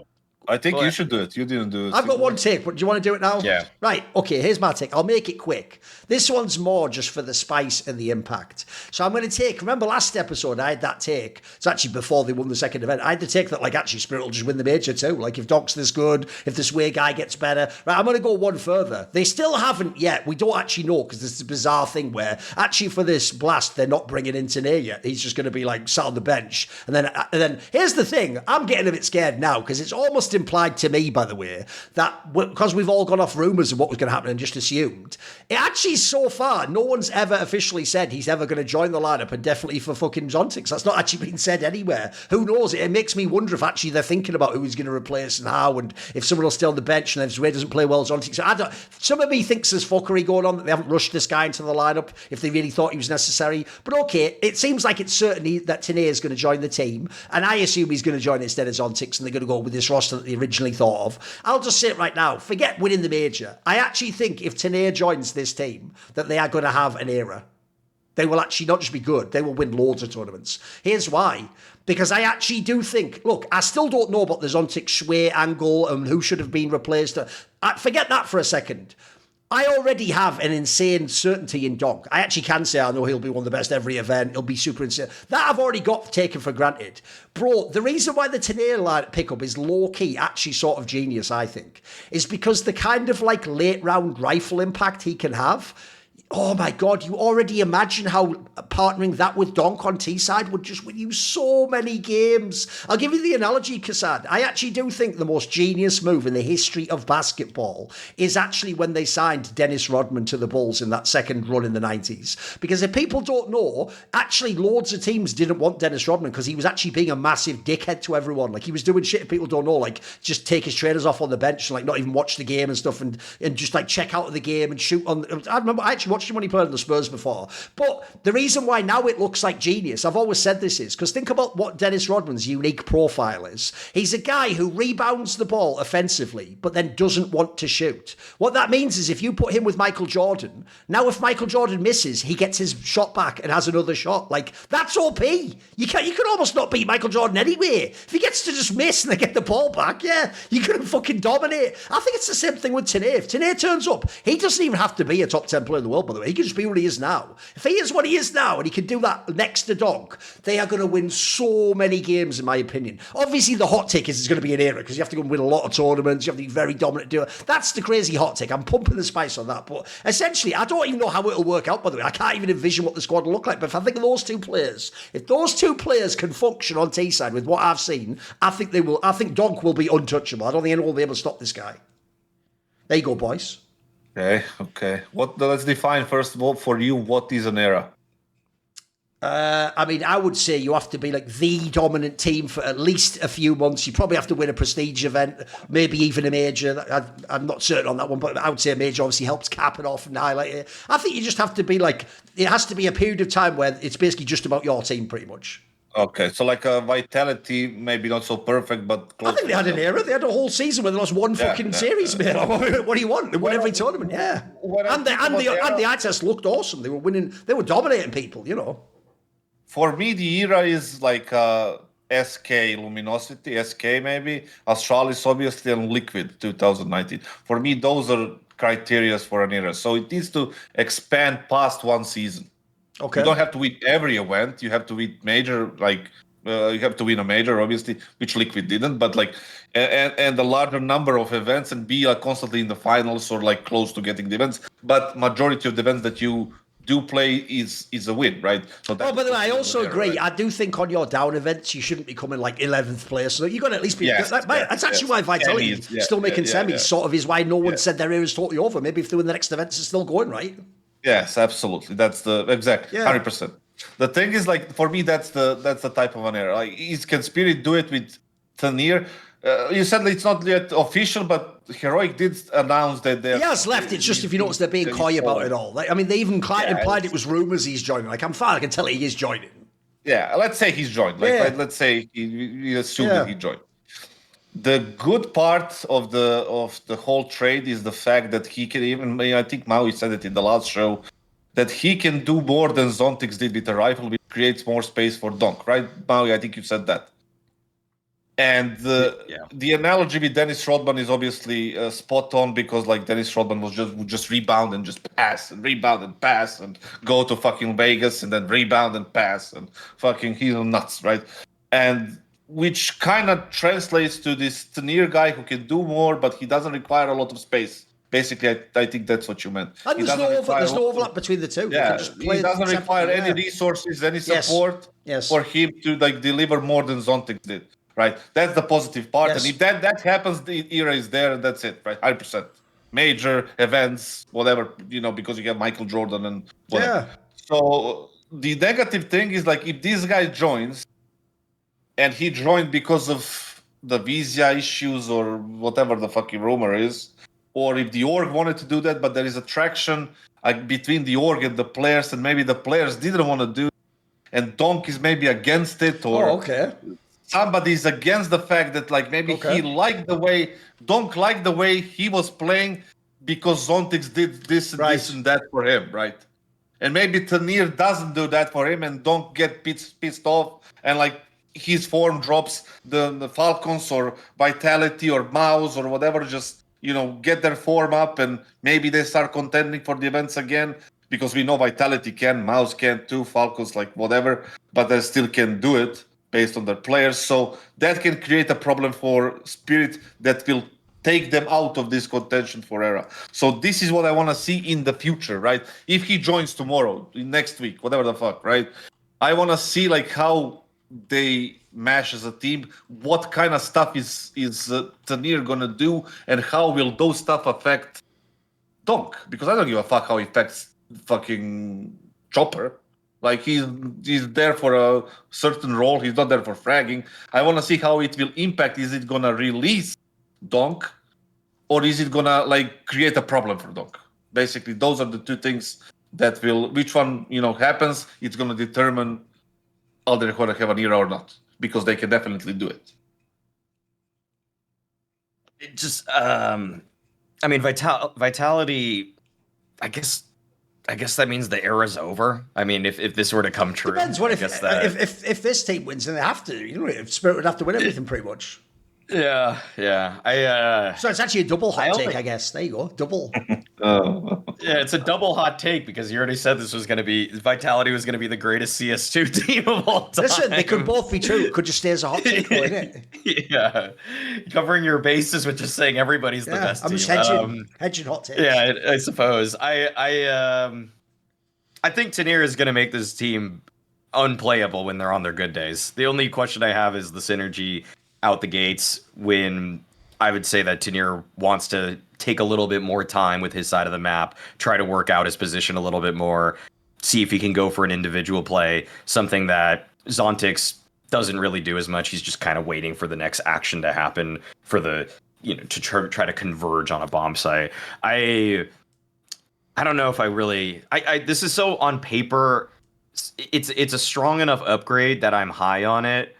I think you should do it. You didn't do it. I've got one take, but do you want to do it now? Yeah. Right, okay, here's my take. I'll make it quick. This one's more just for the spice and the impact. So I'm going to take, remember last episode, I had that take. It's actually before they won the second event. I had the take that, like, actually Spirit will just win the major too. Like, if Donk's this good, if this way guy gets better. Right, I'm going to go one further. They still haven't yet. We don't actually know, because this is a bizarre thing where, actually for this blast, they're not bringing in Tanea yet. He's just going to be, like, sat on the bench. And then here's the thing. I'm getting a bit scared now, because it's almost implied to me, by the way, that because we've all gone off rumours of what was going to happen and just assumed, it actually so far, no one's ever officially said he's ever going to join the lineup, and definitely for fucking Zontix. That's not actually been said anywhere. Who knows? It makes me wonder if actually they're thinking about who he's going to replace and how, and if someone will stay on the bench, and if Zway doesn't play well, Zontix. So some of me thinks there's fuckery going on, that they haven't rushed this guy into the lineup if they really thought he was necessary. But okay, it seems like it's certainly that Tanea is going to join the team, and I assume he's going to join instead of Zontix, and they're going to go with this roster that they originally thought of. I'll just say it right now, forget winning the major. I actually think if Tanea joins this team, that they are going to have an era. They will actually not just be good, they will win loads of tournaments. Here's why. Because I actually do think, look, I still don't know about the Zontix Zway angle and who should have been replaced. Forget that for a second. I already have an insane certainty in Donk. I actually can say I know he'll be one of the best every event. He'll be super insane. That I've already got taken for granted. Bro, the reason why the Tanea line pickup is low-key actually sort of genius, I think, is because the kind of like late-round rifle impact he can have. Oh my God, you already imagine how partnering that with Donk on T-side would just win you so many games. I'll give you the analogy, Kassad. I actually do think the most genius move in the history of basketball is actually when they signed Dennis Rodman to the Bulls in that second run in the 90s. Because if people don't know, actually loads of teams didn't want Dennis Rodman because he was actually being a massive dickhead to everyone. Like he was doing shit people don't know, like just take his trainers off on the bench and like not even watch the game and stuff and just like check out of the game and shoot on. I remember I actually watched him when he played in the Spurs before. But the reason why now it looks like genius, I've always said this is, because think about what Dennis Rodman's unique profile is. He's a guy who rebounds the ball offensively, but then doesn't want to shoot. What that means is if you put him with Michael Jordan, now if Michael Jordan misses, he gets his shot back and has another shot. Like, that's OP. You can almost not beat Michael Jordan anyway. If he gets to just miss and they get the ball back, yeah, you can fucking dominate. I think it's the same thing with Tanea. If Tanea turns up, he doesn't even have to be a top 10 player in the world, by the way. He can just be what he is now. If he is what he is now and he can do that next to Donk, they are going to win so many games, in my opinion. Obviously, the hot take is it's going to be an era because you have to go and win a lot of tournaments. You have to be very dominant. That's the crazy hot take. I'm pumping the spice on that. But essentially, I don't even know how it'll work out, by the way. I can't even envision what the squad will look like. But if I think of those two players, if those two players can function on T-side with what I've seen, I think they will. I think Donk will be untouchable. I don't think anyone will be able to stop this guy. There you go, boys. Okay. Let's define first of all for you what is an era. I mean, I would say you have to be like the dominant team for at least a few months. You probably have to win a prestige event, maybe even a major. I'm not certain on that one, but I would say a major obviously helps cap it off and highlight it. I think you just have to be like, it has to be a period of time where it's basically just about your team pretty much. Okay, so like a Vitality, maybe not so perfect, but close. I think they had an era. They had a whole season where they lost one fucking series, man. What do you want? They won every tournament, yeah. And the eye test looked awesome. They were winning. They were dominating people, you know. For me, the era is like SK Luminosity, SK maybe, Astralis obviously, and Liquid 2019. For me, those are criteria for an era. So it needs to expand past one season. Okay. You don't have to win every event. You have to win major, like you have to win a major, obviously, which Liquid didn't. But like, and a larger number of events, and be constantly in the finals or like close to getting the events. But majority of the events that you do play is a win, right? So by the way, I also agree. Right? I do think on your down events, you shouldn't be coming like 11th place. So you've got to at least be. That's actually why Vitality still making semis. Sort of is why no one said their era is totally over. Maybe if they win the next events, it's still going, right? Yes, absolutely. That's the exactly 100%. The thing is, like for me, that's the type of an era. Like, can Spirit do it with Tanea? You said it's not yet official, but Heroic did announce that they. He has left. It's just if you notice they're being coy about it all. Like, I mean, they even implied it was rumors he's joining. Like, I'm fine. I can tell he is joining. Yeah, let's say he's joined. Like, let's say we assume that he joined. The good part of the whole trade is the fact that he can even, I think Maui said it in the last show, that he can do more than Zontix did with the rifle, which creates more space for Donk, right? Maui, I think you said that. And the analogy with Dennis Rodman is obviously spot on, because like Dennis Rodman would just rebound and just pass and rebound and pass and go to fucking Vegas and then rebound and pass and fucking he's nuts, right? And which kind of translates to this Tanir guy who can do more, but he doesn't require a lot of space. Basically, I think that's what you meant. And there's no overlap between the two. Yeah, he doesn't require any resources, any support for him to like deliver more than Zontix did. Right, that's the positive part, and if that happens, the era is there, and that's it. Right, 100%. Major events, whatever, because you have Michael Jordan and whatever. Yeah. So the negative thing is like if this guy joins, and he joined because of the visa issues or whatever the fucking rumor is, or if the org wanted to do that, but there is a traction between the org and the players, and maybe the players didn't want to do it, and DONK is maybe against it, or somebody's against the fact that like maybe he liked the way DONK liked the way he was playing because Zontix did this and this and that for him, right? And maybe Tanir doesn't do that for him, and DONK get pissed off, and like his form drops, the Falcons or Vitality or Maus or whatever just get their form up, and maybe they start contending for the events again, because we know Vitality can, Maus can too, Falcons like whatever, but they still can do it based on their players. So that can create a problem for Spirit that will take them out of this contention for Era. So this is what I want to see in the future, right? If he joins tomorrow, next week, whatever the fuck, right? I want to see like how they mesh as a team, what kind of stuff is Tanir gonna do, and how will those stuff affect DONK? Because I don't give a fuck how it affects fucking Chopper. Like he's there for a certain role. He's not there for fragging. I want to see how it will impact. Is it gonna release DONK, or is it gonna like create a problem for DONK? Basically, those are the two things that will. Which one happens? It's gonna determine are they gonna have an era or not, because they can definitely do it. It just, I mean, Vitality. I guess that means the era's over. I mean, if this were to come true, depends. What if this team wins, then they have to. If Spirit would have to win everything pretty much. Yeah. So it's actually a double hot take, I guess. There you go, double. Yeah, it's a double hot take, because you already said this was going to be Vitality was going to be the greatest CS2 team of all time. Listen, they could both be true. It could just stay as a hot take, couldn't it? Yeah, covering your bases with just saying everybody's the best I'm team. Just hedging hot takes. Yeah, I suppose. I think Tanir is going to make this team unplayable when they're on their good days. The only question I have is the synergy out the gates, when I would say that Tanir wants to take a little bit more time with his side of the map, try to work out his position a little bit more, see if he can go for an individual play, something that Zontix doesn't really do as much. He's just kind of waiting for the next action to happen for the, to try to converge on a bomb site. I don't know if I really, this is so on paper, it's a strong enough upgrade that I'm high on it,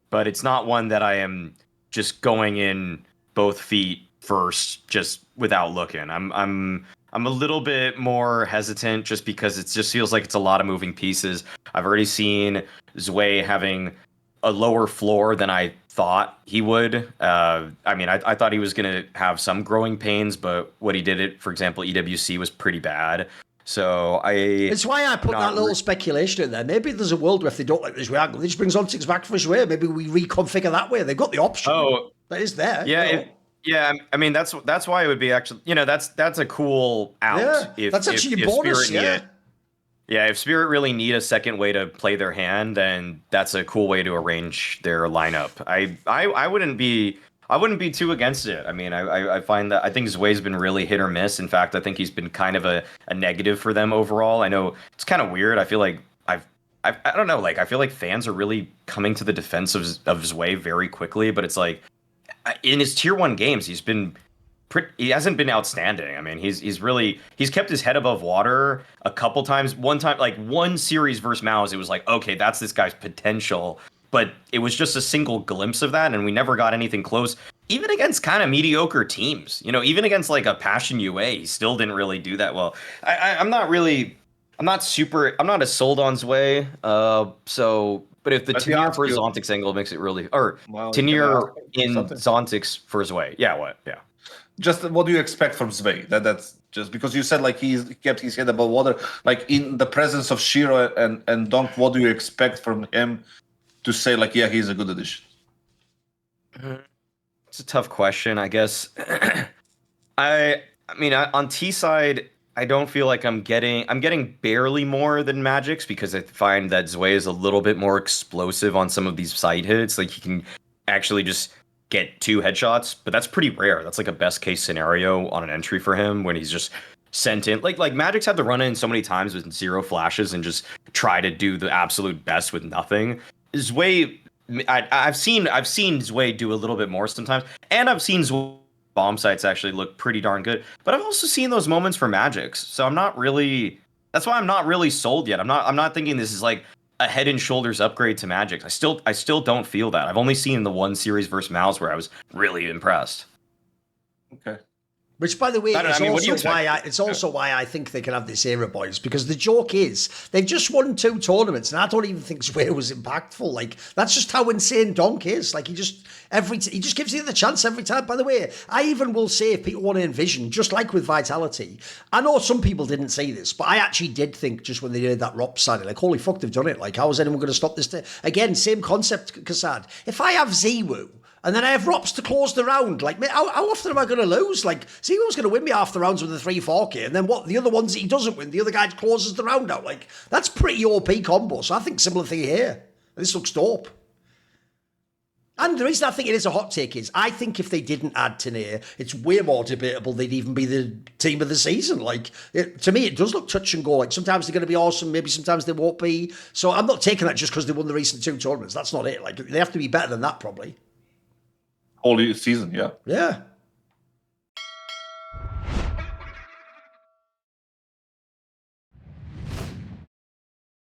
but it's not one that I am just going in both feet first, just without looking. I'm a little bit more hesitant, just because it just feels like it's a lot of moving pieces. I've already seen ZywOo having a lower floor than I thought he would. I mean, I thought he was going to have some growing pains, but what he did for example, EWC was pretty bad. So it's why I put that little speculation in there. Maybe there's a world where if they don't like this angle, they just bring Zontix back for ZywOo. Maybe we reconfigure that way. They've got the option. Oh, that is there. Yeah, yeah. I mean, that's why it would be actually. That's a cool out. Yeah, that's actually a bonus. If Spirit really need a second way to play their hand, then that's a cool way to arrange their lineup. I wouldn't be too against it. I mean, I find that I think ZywOo's been really hit or miss. In fact, I think he's been kind of a negative for them overall. I know it's kind of weird. I feel like I don't know. Like I feel like fans are really coming to the defense of ZywOo very quickly. But it's like in his tier 1 games, he hasn't been outstanding. I mean, he's kept his head above water a couple times. One time, like one series versus Maus, it was like, okay, that's this guy's potential. But it was just a single glimpse of that, and we never got anything close. Even against kind of mediocre teams, even against like a Passion UA, he still didn't really do that well. I'm not as sold on ZywOo. So But if the Let me Tenir ask for you- Zontix angle makes it really, or Well, Tenir can I ask you in something? Zontix for Zwei. Yeah, what? Yeah. Just what do you expect from Zwei? That's just because you said like he kept his head above water. Like in the presence of Shiro and Donk, what do you expect from him to say like, yeah, he's a good addition? It's a tough question, I guess. I mean, on T side, I don't feel like I'm getting barely more than Magic's because I find that Zwei is a little bit more explosive on some of these side hits. Like he can actually just get 2 headshots, but that's pretty rare. That's like a best case scenario on an entry for him when he's just sent in. Like Magic's had to run in so many times with 0 flashes and just try to do the absolute best with nothing. Zwei, I've seen Zwei do a little bit more sometimes, and I've seen Zwei bomb sites actually look pretty darn good. But I've also seen those moments for Magic's, so I'm not really. That's why I'm not really sold yet. I'm not thinking this is like a head and shoulders upgrade to Magic's. I still don't feel that. I've only seen the one series versus Mouse where I was really impressed. Okay. Which, by the way, it's also why I think they can have this era, boys. Because the joke is they've just won 2 tournaments, and I don't even think ZywOo was impactful. Like that's just how insane Donk is. Like he just gives you the chance every time. By the way, I even will say if people want to envision, just like with Vitality, I know some people didn't say this, but I actually did think just when they did that ROP signing, like holy fuck, they've done it. Like how is anyone going to stop this? Again, same concept, kassad. If I have ZywOo. And then I have ROPs to close the round. Like, how often am I going to lose? Like, ZywOo's going to win me half the rounds with a 3-4K. And then what? The other ones that he doesn't win, the other guy closes the round out. Like, that's pretty OP combo. So I think similar thing here. This looks dope. And the reason I think it is a hot take is I think if they didn't add Tenir, it's way more debatable they'd even be the team of the season. Like, to me, it does look touch and go. Like, sometimes they're going to be awesome. Maybe sometimes they won't be. So I'm not taking that just because they won the recent 2 tournaments. That's not it. Like, they have to be better than that, probably. Whole season, yeah. Yeah.